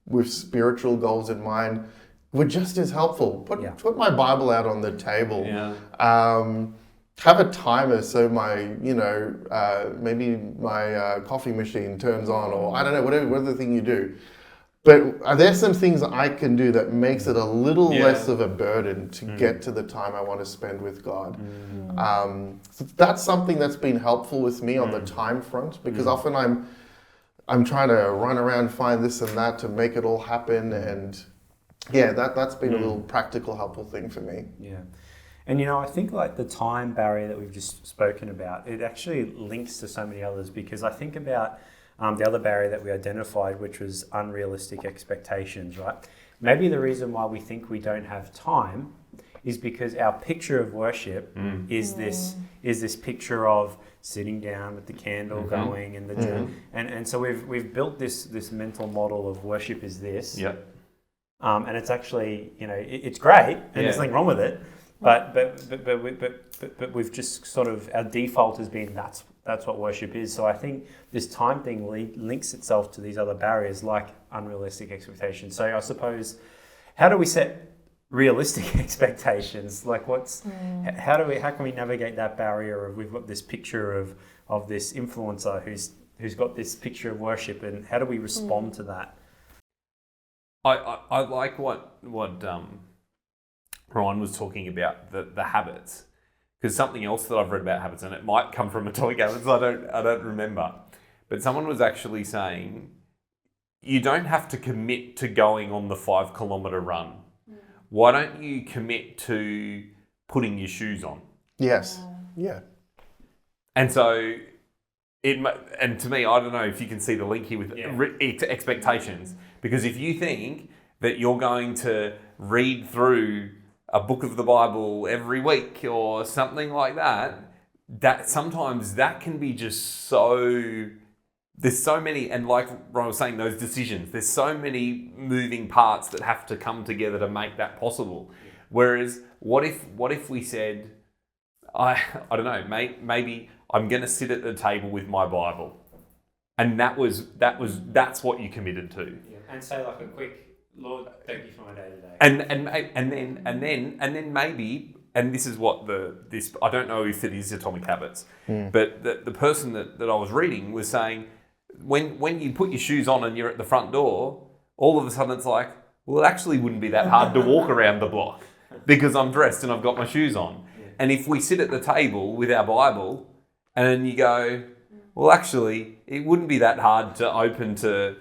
Speaker 4: with spiritual goals in mind were just as helpful. Put my Bible out on the table.
Speaker 2: Yeah.
Speaker 4: Have a timer so my, maybe my coffee machine turns on, or I don't know, whatever thing you do. But are there some things I can do that makes it a little less of a burden to get to the time I want to spend with God? So that's something that's been helpful with me on the time front, because often I'm trying to run around, find this and that to make it all happen, and that's been a little practical, helpful thing for me.
Speaker 1: Yeah. And I think like the time barrier that we've just spoken about, it actually links to so many others, because I think about the other barrier that we identified, which was unrealistic expectations, right? Maybe the reason why we think we don't have time is because our picture of worship is this picture of sitting down with the candle going and and so we've built this mental model of worship is this.
Speaker 2: Yep.
Speaker 1: And it's actually, it's great and there's nothing wrong with it. But we've just sort of, our default has been that's what worship is. So I think this time thing links itself to these other barriers like unrealistic expectations. So I suppose, how do we set realistic expectations? Like how can we navigate that barrier of, we've got this picture of this influencer who's got this picture of worship, and how do we respond to that?
Speaker 2: I like what Ryan was talking about, the habits, because something else that I've read about habits, and it might come from Atomic Habits, I don't remember, but someone was actually saying you don't have to commit to going on the 5 kilometre run. Why don't you commit to putting your shoes on?
Speaker 4: Yes. Yeah.
Speaker 2: And so and to me, I don't know if you can see the link here with expectations, because if you think that you're going to read through a book of the Bible every week or something like that sometimes that can be just so, there's so many, and like Ron was saying, those decisions, there's so many moving parts that have to come together to make that possible. Whereas what if we said, I don't know, maybe I'm going to sit at the table with my Bible, and that's what you committed to.
Speaker 1: And say like a quick, Lord, thank you for my day today.
Speaker 2: And then maybe, and this is what this I don't know if it is Atomic Habits, but the person that I was reading was saying, when you put your shoes on and you're at the front door, all of a sudden it's like, well, it actually wouldn't be that hard to walk around the block because I'm dressed and I've got my shoes on. And if we sit at the table with our Bible and you go, well, actually, it wouldn't be that hard to open to,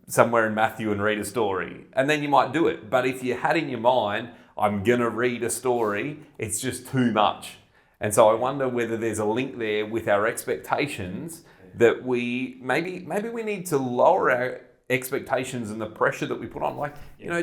Speaker 2: somewhere in Matthew and read a story. And then you might do it. But if you had in your mind, I'm going to read a story, it's just too much. And so I wonder whether there's a link there with our expectations that we, maybe we need to lower our expectations and the pressure that we put on. Like,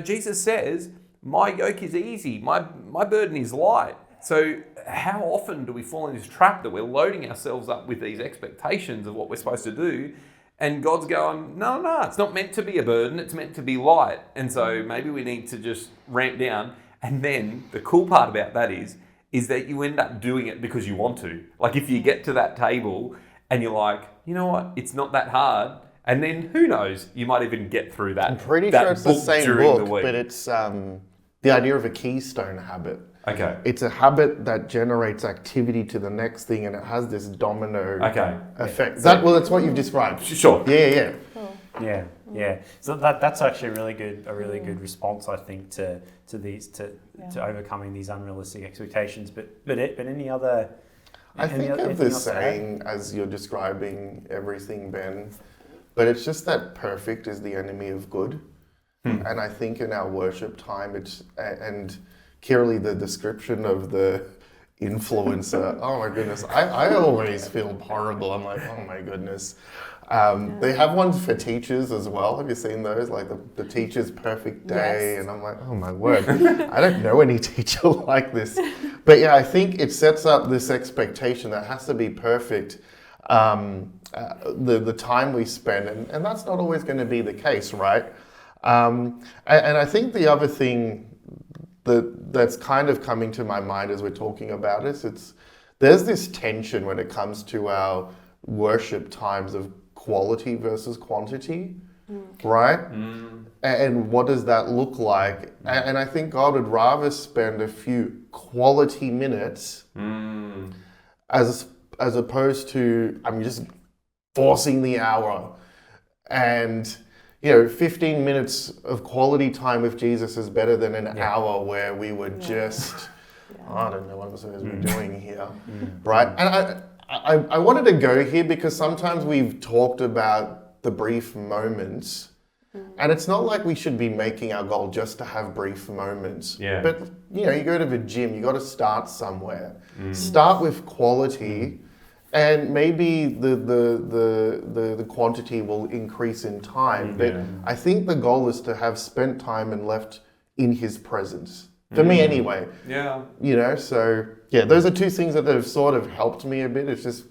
Speaker 2: Jesus says, my yoke is easy, my burden is light. So how often do we fall in this trap that we're loading ourselves up with these expectations of what we're supposed to do? And God's going, no, it's not meant to be a burden, it's meant to be light. And so maybe we need to just ramp down. And then the cool part about that is that you end up doing it because you want to. Like if you get to that table and you're like, you know what, it's not that hard. And then who knows, you might even get through that.
Speaker 4: I'm pretty sure it's the same book, but it's the idea of a keystone habit.
Speaker 2: Okay.
Speaker 4: It's a habit that generates activity to the next thing, and it has this domino effect.
Speaker 1: Yeah.
Speaker 4: That's what you've described.
Speaker 2: Sure.
Speaker 4: Yeah.
Speaker 3: Cool.
Speaker 1: Yeah. So that's actually a really good response, I think, to overcoming these unrealistic expectations. But any other?
Speaker 4: I think of the saying as you're describing everything, Ben, but it's just that perfect is the enemy of good, and I think in our worship time, and Kira-Leigh, the description of the influencer. Oh my goodness. I always feel horrible. I'm like, oh my goodness. They have ones for teachers as well. Have you seen those? Like the teacher's perfect day.
Speaker 3: Yes.
Speaker 4: And I'm like, oh my word. I don't know any teacher like this. But yeah, I think it sets up this expectation that has to be perfect. The time we spend, and that's not always going to be the case, right? And I think the other thing that's kind of coming to my mind as we're talking about this, there's this tension when it comes to our worship times of quality versus quantity, right? And what does that look like? And I think God would rather spend a few quality minutes as opposed to I'm just forcing the hour. And 15 minutes of quality time with Jesus is better than an hour where we would just I don't know what I'm supposed to be doing here, right? And I wanted to go here because sometimes we've talked about the brief moments, and it's not like we should be making our goal just to have brief moments.
Speaker 2: Yeah.
Speaker 4: But you go to the gym, you got to start somewhere. Start with quality, and maybe the quantity will increase in time. But I think the goal is to have spent time and left in His presence. For me, anyway.
Speaker 2: Yeah.
Speaker 4: So those are two things that have sort of helped me a bit. It's just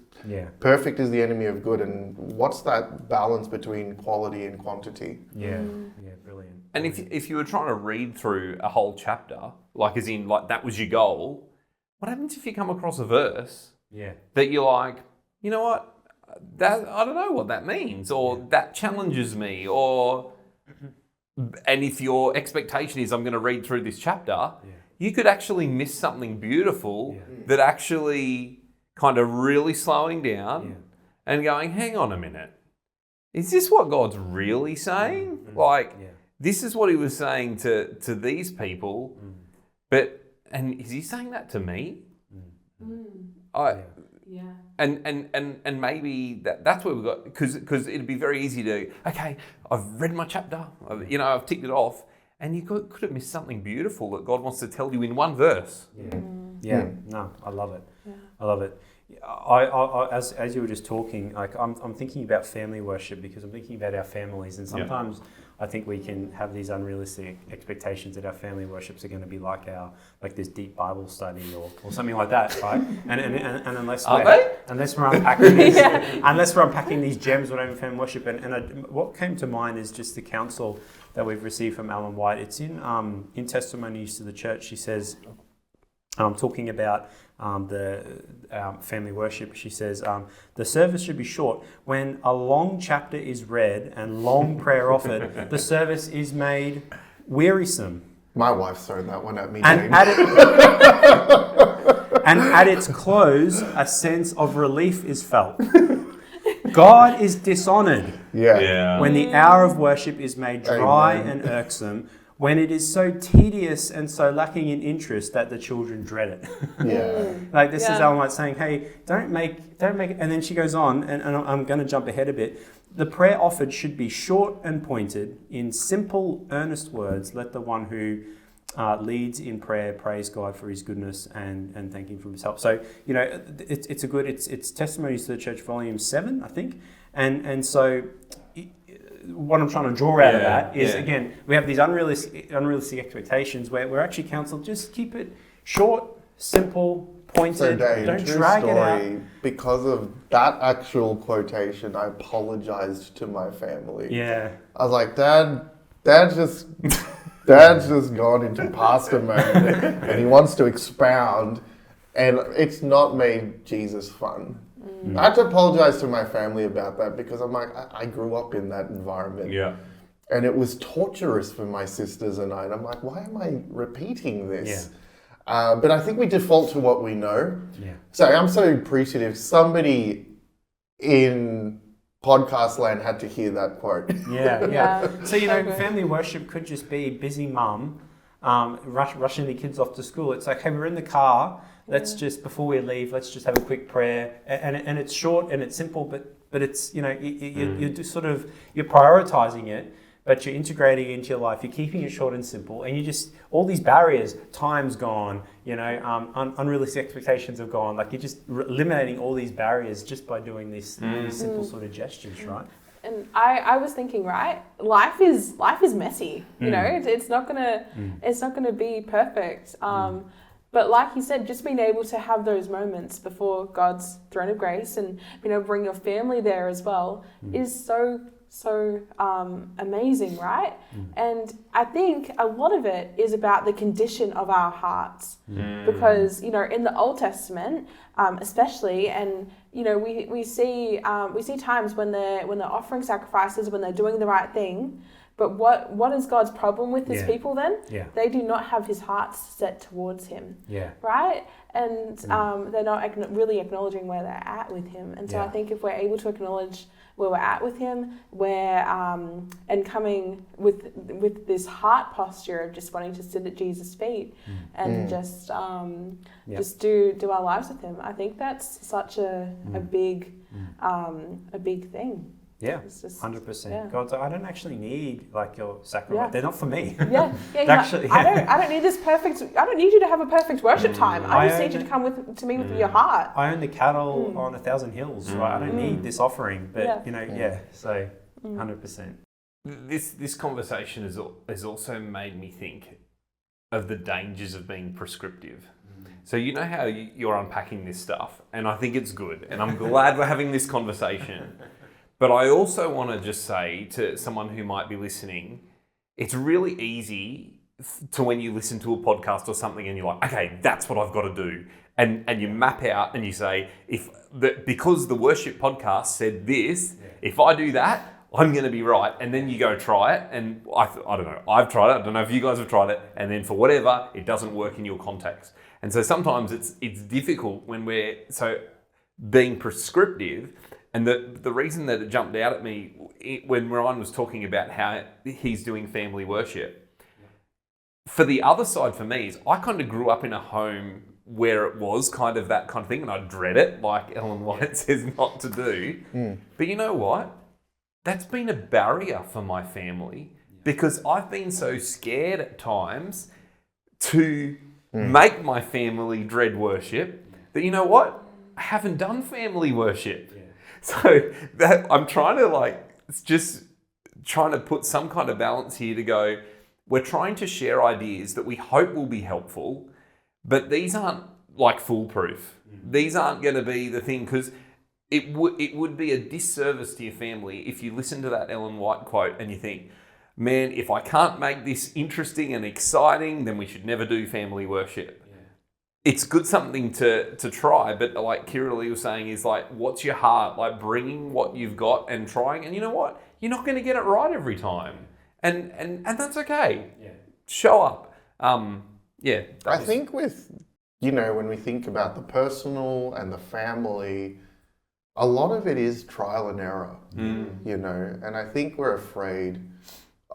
Speaker 4: perfect is the enemy of good, and what's that balance between quality and quantity?
Speaker 1: Yeah, brilliant.
Speaker 2: And if you were trying to read through a whole chapter, like as in like that was your goal, what happens if you come across a verse that you're like, you know what, that I don't know what that means, or that challenges me, or and if your expectation is I'm going to read through this chapter, you could actually miss something beautiful that actually kind of really slowing down and going, hang on a minute, is this what God's really saying? This is what He was saying to these people, and is He saying that to me? And maybe that's where we've got, because it'd be very easy to, okay, I've read my chapter, I've ticked it off, and you could have missed something beautiful that God wants to tell you in one verse.
Speaker 1: No, I love it. I love it. I as you were just talking, like I'm thinking about family worship because I'm thinking about our families, and sometimes I think we can have these unrealistic expectations that our family worships are going to be like this deep Bible study or something like that, right? And unless we're unpacking these, unless we're unpacking these gems within family worship, what came to mind is just the counsel that we've received from Ellen White. It's in Testimonies to the Church. She says, talking about the family worship, she says, the service should be short. When a long chapter is read and long prayer offered, the service is made wearisome.
Speaker 4: My wife's thrown that one at me.
Speaker 1: And at its close, a sense of relief is felt. God is dishonored when the hour of worship is made dry and irksome, when it is so tedious and so lacking in interest that the children dread it. Like this is Ellen White saying, hey, don't make it. And then she goes on, and I'm going to jump ahead a bit. The prayer offered should be short and pointed. In simple, earnest words, let the one who leads in prayer praise God for His goodness and thank Him for His help. So, it's Testimonies to the Church, Volume 7, I think. And so what I'm trying to draw out of that is, again, we have these unrealistic expectations where we're actually counseled, just keep it short, simple, pointed,
Speaker 4: So Dave,
Speaker 1: don't
Speaker 4: true
Speaker 1: drag
Speaker 4: story,
Speaker 1: it out.
Speaker 4: because of that actual quotation, I apologized to my family.
Speaker 1: Yeah.
Speaker 4: I was like, Dad's just gone into pastor mode and he wants to expound, and it's not made Jesus fun. I had to apologize to my family about that because I'm like, I grew up in that environment.
Speaker 2: Yeah.
Speaker 4: And it was torturous for my sisters and I. And I'm like, why am I repeating this? But I think we default to what we know.
Speaker 1: Yeah.
Speaker 4: So I'm so appreciative. Somebody in podcast land had to hear that quote.
Speaker 1: Yeah. So, family worship could just be busy mum rushing the kids off to school. It's like, hey, we're in the car. Let's just, before we leave, let's just have a quick prayer. And it's short and it's simple, but it's, you're just sort of, you're prioritizing it. but you're integrating it into your life. You're keeping it short and simple, and you just all these barriers. Time's gone. Unrealistic expectations have gone. Like you're just eliminating all these barriers just by doing these simple sort of gestures, right?
Speaker 3: And I was thinking, right? Life is messy. It's not gonna be perfect. But like you said, just being able to have those moments before God's throne of grace and bring your family there as well is so amazing, right? And I think a lot of it is about the condition of our hearts, because in the Old Testament, especially, and we see times when they're offering sacrifices, when they're doing the right thing. But what is God's problem with his people then? Yeah. They do not have his heart set towards him. Yeah. Right? And they're not really acknowledging where they're at with him. And so I think if we're able to acknowledge where we're at with him, and coming with this heart posture of just wanting to sit at Jesus' feet and just do our lives with him, I think that's such a big thing.
Speaker 1: Yeah, 100%.
Speaker 3: Yeah.
Speaker 1: God, I don't actually need like your sacrifice.
Speaker 3: Yeah.
Speaker 1: They're not for me.
Speaker 3: Yeah,
Speaker 1: Actually,
Speaker 3: I don't need this perfect. I don't need you to have a perfect worship time. I just need you to come to me with your heart.
Speaker 1: I own the cattle on 1,000 hills. Right? I don't need this offering, but So 100%.
Speaker 2: This conversation has also made me think of the dangers of being prescriptive. So you know how you're unpacking this stuff, and I think it's good, and I'm glad we're having this conversation. But I also want to just say to someone who might be listening, it's really easy to when you listen to a podcast or something and you're like, okay, that's what I've got to do. And you map out and you say, because the worship podcast said this, if I do that, I'm going to be right. And then you go try it. And I don't know, I've tried it. I don't know if you guys have tried it. And then for whatever, it doesn't work in your context. And so sometimes it's difficult when we're being prescriptive. And the reason that it jumped out at me when Ryan was talking about how he's doing family worship, for the other side for me is I kind of grew up in a home where it was kind of that kind of thing, and I dread it, like Ellen White says not to do. But you know what? That's been a barrier for my family because I've been so scared at times to make my family dread worship that, you know what? I haven't done family worship. So that I'm trying to put some kind of balance here to go, we're trying to share ideas that we hope will be helpful, but these aren't like foolproof. These aren't going to be the thing, because it would be a disservice to your family if you listen to that Ellen White quote and you think, man, if I can't make this interesting and exciting, then we should never do family worship. It's good something to try, but like Kira-Leigh was saying is like, what's your heart? Like bringing what you've got and trying, and you know what? You're not going to get it right every time. And that's okay. Yeah. Show up.
Speaker 4: I think with, when we think about the personal and the family, a lot of it is trial and error, and I think we're afraid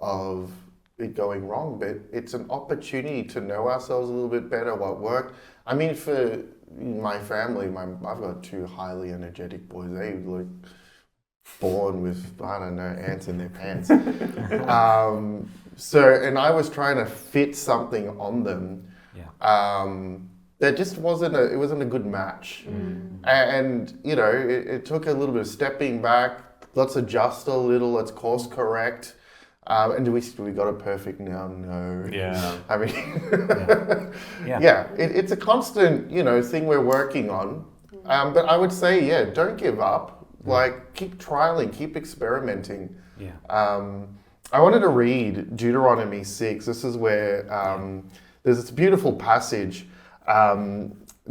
Speaker 4: of it going wrong, but it's an opportunity to know ourselves a little bit better, what worked. I mean, for my family, I've got 2 highly energetic boys. They like born with, I don't know, ants in their pants. And I was trying to fit something on them. That just wasn't a good match. And it took a little bit of stepping back. Let's adjust a little. Let's course correct. And do we got it perfect now? No. Yeah. I mean, it's a constant, thing we're working on. But I would say, don't give up. Like, keep trialing, keep experimenting. Yeah. I wanted to read Deuteronomy 6. This is where there's this beautiful passage,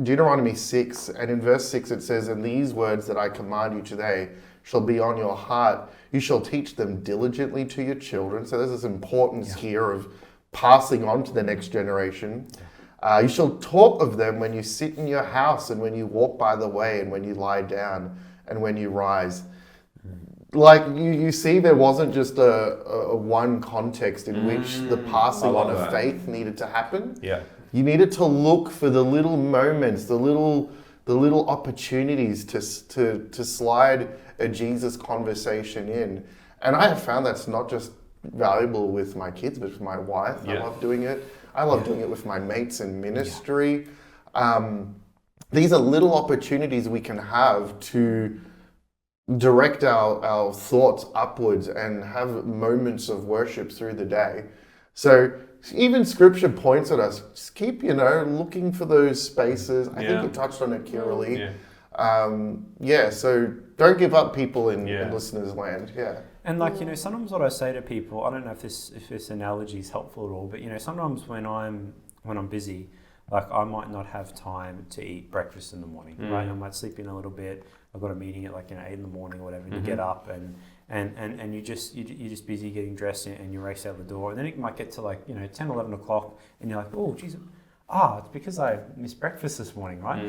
Speaker 4: Deuteronomy 6, and in verse 6 it says, "And these words that I command you today shall be on your heart. You shall teach them diligently to your children." So there's this importance here of passing on to the next generation. "You shall talk of them when you sit in your house and when you walk by the way and when you lie down and when you rise." Like you see, there wasn't just a one context in which the passing on of faith needed to happen. Yeah. You needed to look for the little moments, the little opportunities to slide a Jesus conversation in. And I have found that's not just valuable with my kids, with my wife. I love doing it. I love doing it with my mates in ministry. These are little opportunities we can have to direct our thoughts upwards and have moments of worship through the day. So even scripture points at us, just keep, looking for those spaces. I think you touched on it, Kira-Leigh. So don't give up, people in listeners land.
Speaker 1: And sometimes what I say to people, I don't know if this analogy is helpful at all, but sometimes when I'm busy, like I might not have time to eat breakfast in the morning, right? I might sleep in a little bit. I've got a meeting at 8 in the morning or whatever, and you get up and you're just busy getting dressed and you race out the door. And then it might get to 10, 11 o'clock and you're like, oh, geez, it's because I missed breakfast this morning, right?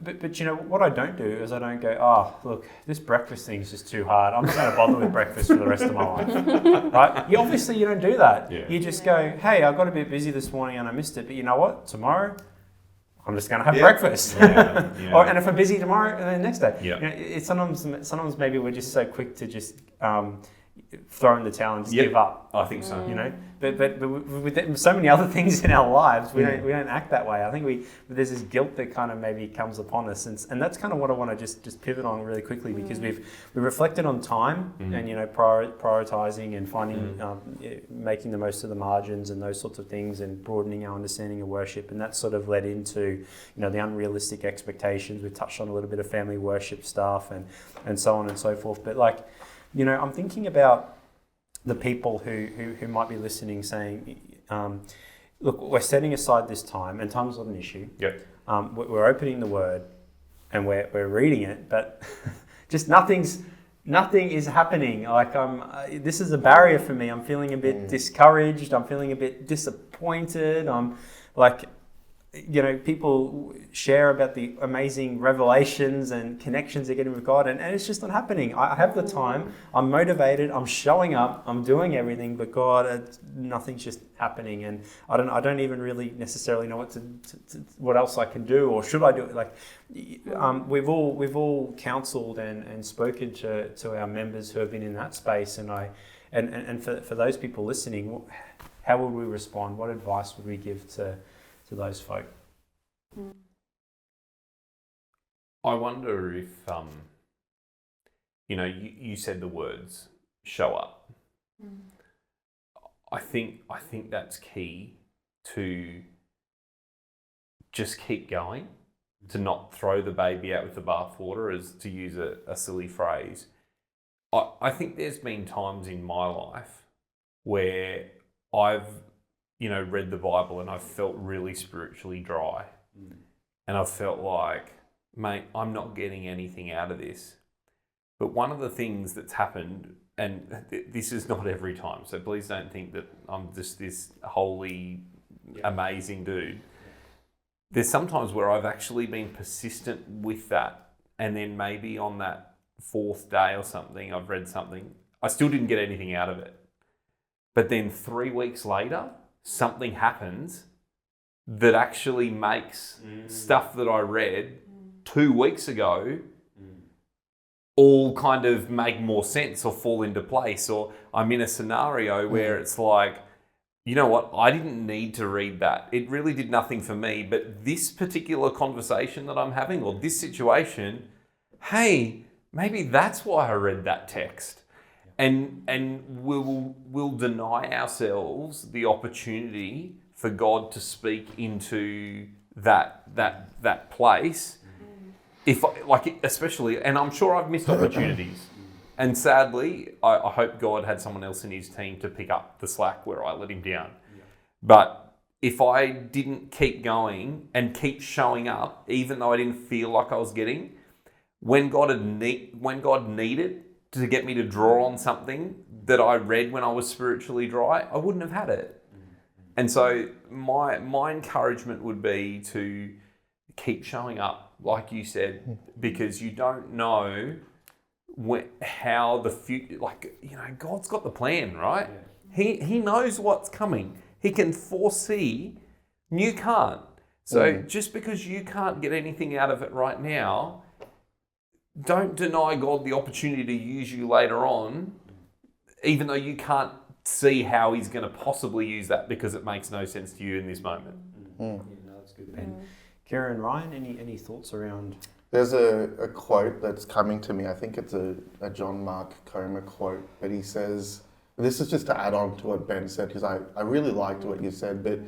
Speaker 1: But what I don't do is I don't go, look, this breakfast thing is just too hard. I'm not going to bother with breakfast for the rest of my life, right? You don't do that. Yeah. You just go, hey, I got a bit busy this morning and I missed it, but you know what? Tomorrow, I'm just going to have breakfast. And if I'm busy tomorrow, then the next day. Yeah. It's sometimes maybe we're just so quick to just throw in the towel and just give up.
Speaker 2: I think so.
Speaker 1: But with so many other things in our lives, we don't act that way. I think there's this guilt that kind of maybe comes upon us, and that's kind of what I want to just pivot on really quickly, because we've reflected on time and prioritizing and finding making the most of the margins and those sorts of things, and broadening our understanding of worship, and that sort of led into the unrealistic expectations. We touched on a little bit of family worship stuff and so on and so forth, but I'm thinking about the people who might be listening saying, look, we're setting aside this time, and time's not an issue.
Speaker 2: Yep.
Speaker 1: We're opening the Word and we're reading it, but just nothing is happening. This is a barrier for me. I'm feeling a bit discouraged. I'm feeling a bit disappointed. I'm people share about the amazing revelations and connections they're getting with God, and it's just not happening. I have the time, I'm motivated, I'm showing up, I'm doing everything, but God, nothing's just happening, and I don't even really necessarily know what else I can do, or should I do it? We've all counseled and spoken to our members who have been in that space, and for those people listening, how would we respond? What advice would we give to those folk?
Speaker 2: I wonder if, you said the words, show up. I think that's key, to just keep going, to not throw the baby out with the bathwater, as to use a silly phrase. I think there's been times in my life where I've read the Bible and I've felt really spiritually dry. And I've felt like, mate, I'm not getting anything out of this. But one of the things that's happened, and this is not every time, so please don't think that I'm just this holy, amazing dude. There's sometimes where I've actually been persistent with that, and then maybe on that fourth day or something, I've read something, I still didn't get anything out of it. But then 3 weeks later, something happens that actually makes stuff that I read 2 weeks ago all kind of make more sense or fall into place. Or I'm in a scenario where it's like, you know what, I didn't need to read that. It really did nothing for me. But this particular conversation that I'm having, or this situation, hey, maybe that's why I read that text. And we'll deny ourselves the opportunity for God to speak into that place. If especially, and I'm sure I've missed opportunities. And sadly, I hope God had someone else in his team to pick up the slack where I let him down. Yeah. But if I didn't keep going and keep showing up, even though I didn't feel like I was getting, when God needed to get me to draw on something that I read when I was spiritually dry, I wouldn't have had it. And so my encouragement would be to keep showing up, like you said, because you don't know how the future, God's got the plan, right? Yeah. He knows what's coming. He can foresee, and you can't. So just because you can't get anything out of it right now, don't deny God the opportunity to use you later on, even though you can't see how he's going to possibly use that because it makes no sense to you in this moment.
Speaker 1: Yeah, no, that's good, Ben. Kira and Ryan, any thoughts around?
Speaker 4: There's a quote that's coming to me. I think it's a John Mark Comer quote, but he says, this is just to add on to what Ben said, because I really liked what you said, but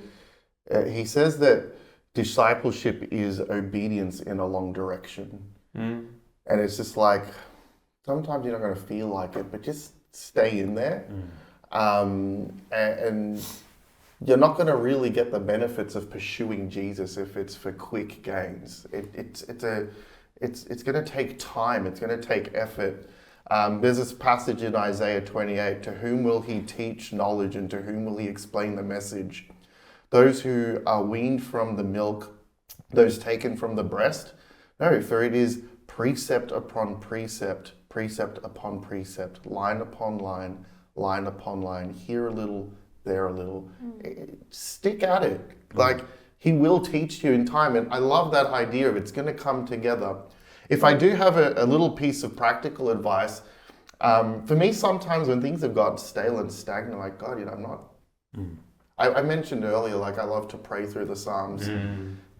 Speaker 4: he says that discipleship is obedience in a long direction. And it's just like, sometimes you're not going to feel like it, but just stay in there. And you're not going to really get the benefits of pursuing Jesus if it's for quick gains. It's going to take time. It's going to take effort. There's this passage in Isaiah 28, to whom will he teach knowledge and to whom will he explain the message? Those who are weaned from the milk, those taken from the breast? No, for it is precept upon precept, precept upon precept, line upon line, line upon line, here a little, there a little. Stick at it. Like, he will teach you in time. And I love that idea of it's going to come together. If I do have a little piece of practical advice, for me, sometimes when things have got stale and stagnant, like, God, I'm not... I mentioned earlier, like, I love to pray through the Psalms.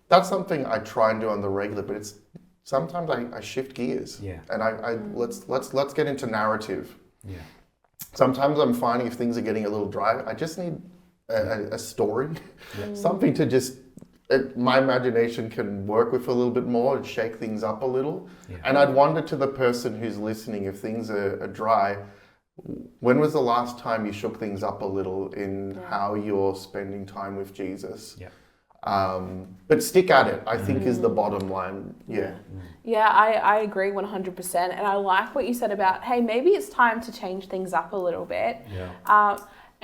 Speaker 4: That's something I try and do on the regular, but it's sometimes I shift gears. And let's get into narrative. Sometimes I'm finding if things are getting a little dry, I just need a story, something to just, my imagination can work with a little bit more and shake things up a little. And I'd wonder to the person who's listening, if things are dry, when was the last time you shook things up a little in how you're spending time with Jesus? But stick at it, I think, is the bottom line.
Speaker 3: Yeah, I agree 100%. And I like what you said about, hey, maybe it's time to change things up a little bit.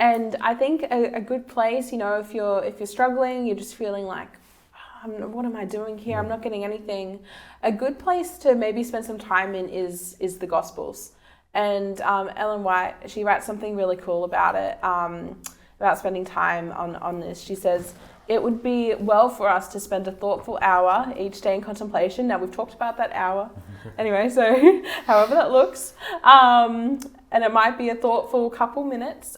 Speaker 3: And I think a good place, if you're struggling, you're just feeling like, what am I doing here? I'm not getting anything. A good place to maybe spend some time in is the Gospels. And Ellen White, she writes something really cool about it, about spending time on this. She says, it would be well for us to spend a thoughtful hour each day in contemplation. Now, we've talked about that hour. Anyway, so however that looks. And it might be a thoughtful couple minutes.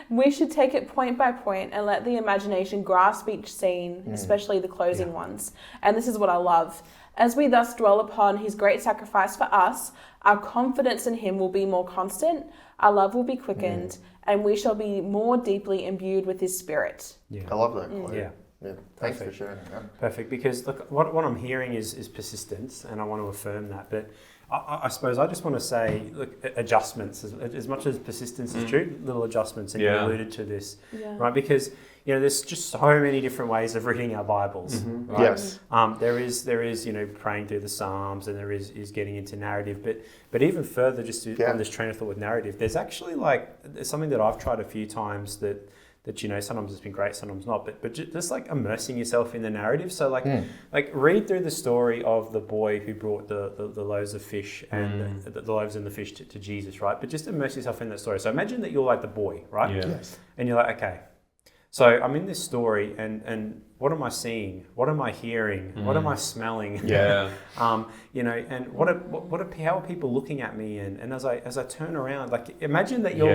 Speaker 3: We should take it point by point and let the imagination grasp each scene, especially the closing ones. And this is what I love. As we thus dwell upon his great sacrifice for us, our confidence in him will be more constant, our love will be quickened, and we shall be more deeply imbued with his spirit.
Speaker 4: I love that quote. Thanks for sharing that.
Speaker 1: Perfect, because look, what I'm hearing is persistence, and I want to affirm that. But I suppose I just want to say, look, adjustments, as much as persistence is true, little adjustments, and you alluded to this, right? Because there's just so many different ways of reading our Bibles. Right?
Speaker 4: Yes.
Speaker 1: There is praying through the Psalms, and there is getting into narrative. But even further, just on this train of thought with narrative, there's actually there's something that I've tried a few times that sometimes it's been great, sometimes not, but just like immersing yourself in the narrative. So like read through the story of the boy who brought the loaves of fish and the loaves and the fish to Jesus, right? But just immerse yourself in that story. So imagine that you're like the boy, right?
Speaker 4: Yes.
Speaker 1: And you're like, okay, so I'm in this story, and what am I seeing? What am I hearing? What am I smelling? And how are people looking at me? And as I turn around, like imagine that you're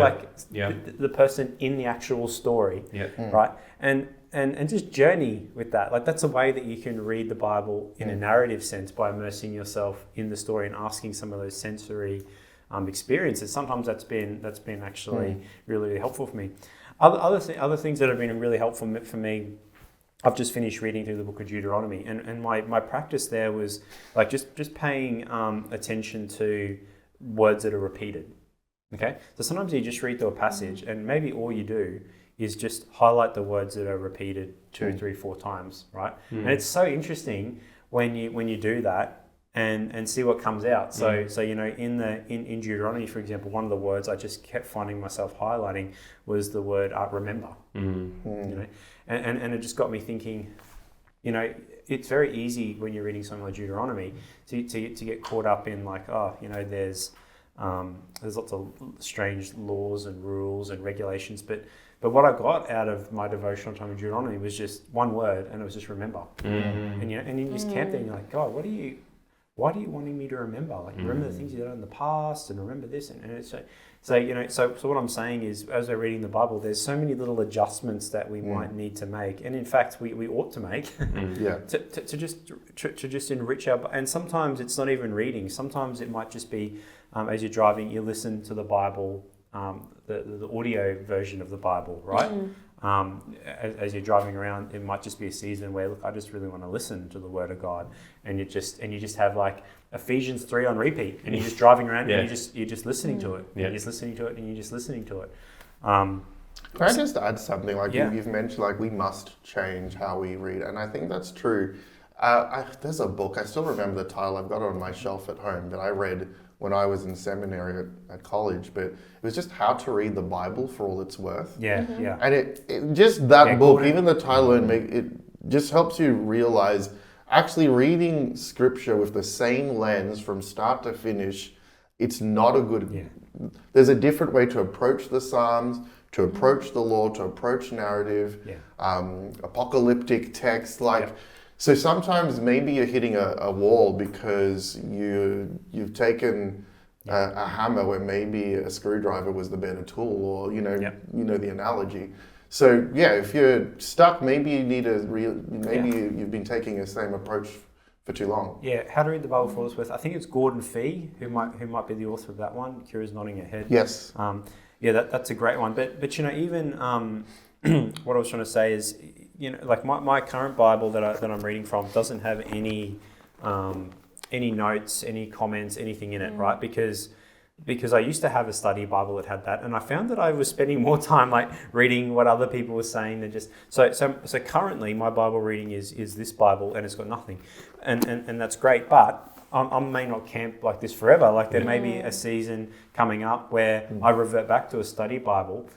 Speaker 1: the person in the actual story, right? And just journey with that. Like that's a way that you can read the Bible in a narrative sense, by immersing yourself in the story and asking some of those sensory experiences. Sometimes that's been actually really, really helpful for me. Other things that have been really helpful for me, I've just finished reading through the book of Deuteronomy, and my practice there was like just paying attention to words that are repeated. Okay, so sometimes you just read through a passage, and maybe all you do is just highlight the words that are repeated 2, 3, 4 times, right? And it's so interesting when you do that. And see what comes out. So in Deuteronomy, for example, one of the words I just kept finding myself highlighting was the word remember. And it just got me thinking. It's very easy when you're reading something like Deuteronomy to get caught up in like, there's lots of strange laws and rules and regulations, but what I got out of my devotional time in Deuteronomy was just one word, and it was just remember. And you just camp there and you're like, God, why do you wanting me to remember? Like, remember the things you did in the past, and remember this, and it's so what I'm saying is, as we're reading the Bible, there's so many little adjustments that we might need to make, and in fact, we ought to make to just enrich our. And sometimes it's not even reading. Sometimes it might just be as you're driving, you listen to the Bible, the audio version of the Bible, right? As you're driving around, it might just be a season where, look, I just really want to listen to the Word of God, and you just have like Ephesians 3 on repeat, and you're just driving around and you're just listening to it, you're just listening to it, and you're just listening to it.
Speaker 4: Can I just add something? Like you've mentioned, like we must change how we read, and I think that's true. There's a book, I still remember the title. I've got it on my shelf at home that I read when I was in seminary at college, but it was just How to Read the Bible for All It's Worth. And it just that book, even the title, it just helps you realize actually reading scripture with the same lens from start to finish, it's not a good... There's a different way to approach the Psalms, to approach the law, to approach narrative, apocalyptic text, So sometimes maybe you're hitting a wall because you've taken a hammer where maybe a screwdriver was the better tool, or you know the analogy. So if you're stuck, maybe you need you've been taking the same approach for too long.
Speaker 1: How to Read the Bible for All It's Worth. I think it's Gordon Fee who might be the author of that one. Kira's nodding her head.
Speaker 4: Yes.
Speaker 1: That's a great one. But even what I was trying to say is, like my current Bible that I'm reading from doesn't have any notes, any comments, anything in it, right? Because I used to have a study Bible that had that, and I found that I was spending more time like reading what other people were saying than just so currently my Bible reading is this Bible, and it's got nothing, and that's great, but I may not camp like this forever. Like there may be a season coming up where I revert back to a study Bible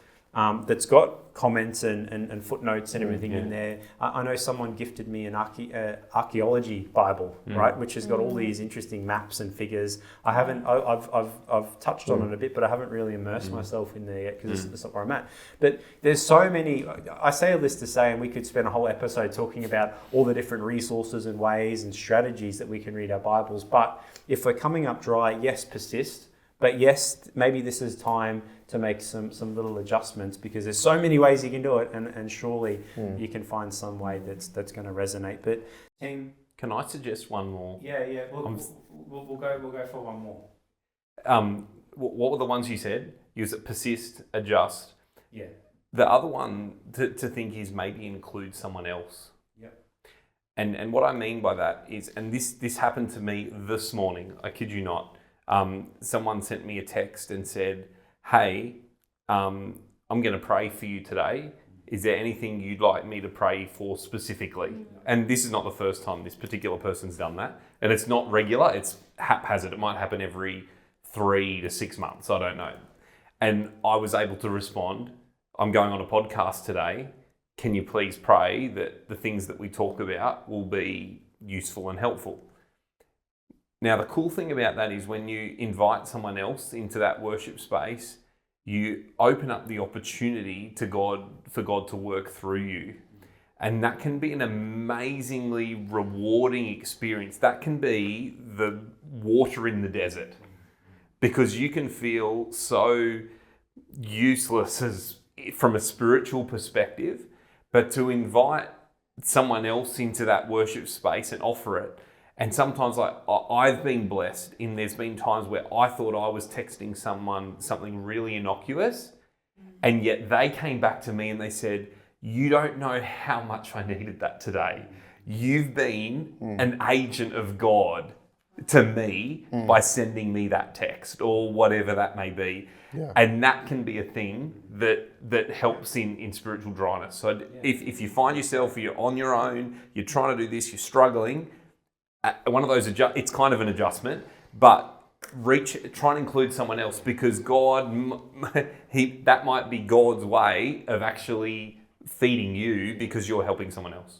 Speaker 1: that's got comments and footnotes and everything in there. I know someone gifted me an archaeology Bible, right, which has got all these interesting maps and figures. I've touched on it a bit, but I haven't really immersed myself in there yet because that's not where I'm at. But there's so many. I say all this to say, and we could spend a whole episode talking about all the different resources and ways and strategies that we can read our Bibles. But if we're coming up dry, yes, persist. But yes, maybe this is time to make some little adjustments, because there's so many ways you can do it, and surely you can find some way that's going to resonate. But team,
Speaker 2: can I suggest one more?
Speaker 1: We'll go for one more.
Speaker 2: What were the ones you said? Use it, persist, adjust.
Speaker 1: Yeah.
Speaker 2: The other one to think is maybe include someone else.
Speaker 1: Yep.
Speaker 2: And what I mean by that is, and this happened to me this morning, I kid you not. Someone sent me a text and said, hey, I'm going to pray for you today. Is there anything you'd like me to pray for specifically? And this is not the first time this particular person's done that. And it's not regular, it's haphazard. It might happen every 3 to 6 months, I don't know. And I was able to respond, I'm going on a podcast today. Can you please pray that the things that we talk about will be useful and helpful? Now, the cool thing about that is when you invite someone else into that worship space, you open up the opportunity for God to work through you. And that can be an amazingly rewarding experience. That can be the water in the desert, because you can feel so useless from a spiritual perspective, but to invite someone else into that worship space and offer it. And sometimes I've been blessed in there's been times where I thought I was texting someone something really innocuous, and yet they came back to me and they said, you don't know how much I needed that today. You've been an agent of God to me by sending me that text or whatever that may be. Yeah. And that can be a thing that helps in spiritual dryness. So if you find yourself, you're on your own, you're trying to do this, you're struggling, one of those, it's kind of an adjustment, but try and include someone else, because God, that might be God's way of actually feeding you because you're helping someone else.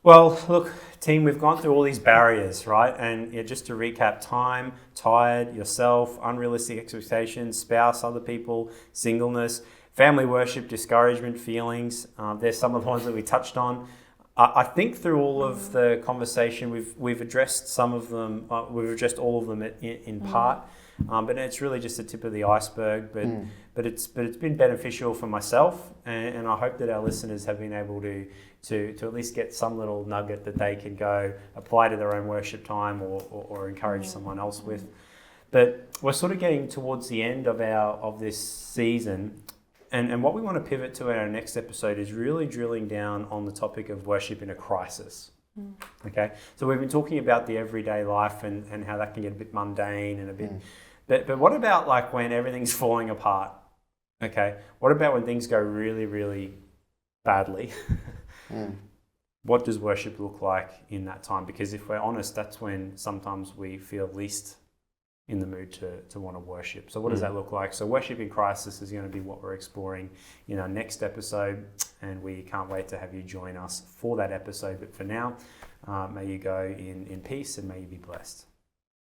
Speaker 1: Well, look, team, we've gone through all these barriers, right? And just to recap, time, tired, yourself, unrealistic expectations, spouse, other people, singleness, family worship, discouragement, feelings. There's some of the ones that we touched on. I think through all of the conversation, we've addressed some of them. We've addressed all of them in part, but it's really just the tip of the iceberg. But it's been beneficial for myself, and I hope that our listeners have been able to at least get some little nugget that they can go apply to their own worship time or encourage someone else with. But we're sort of getting towards the end of this season. And what we want to pivot to in our next episode is really drilling down on the topic of worship in a crisis. Okay, so we've been talking about the everyday life and how that can get a bit mundane and a bit. But what about like when everything's falling apart? Okay, what about when things go really, really badly? What does worship look like in that time? Because if we're honest, that's when sometimes we feel least in the mood to want to worship. So what does that look like? So worship in crisis is going to be what we're exploring in our next episode, and we can't wait to have you join us for that episode. But for now, may you go in peace and may you be blessed.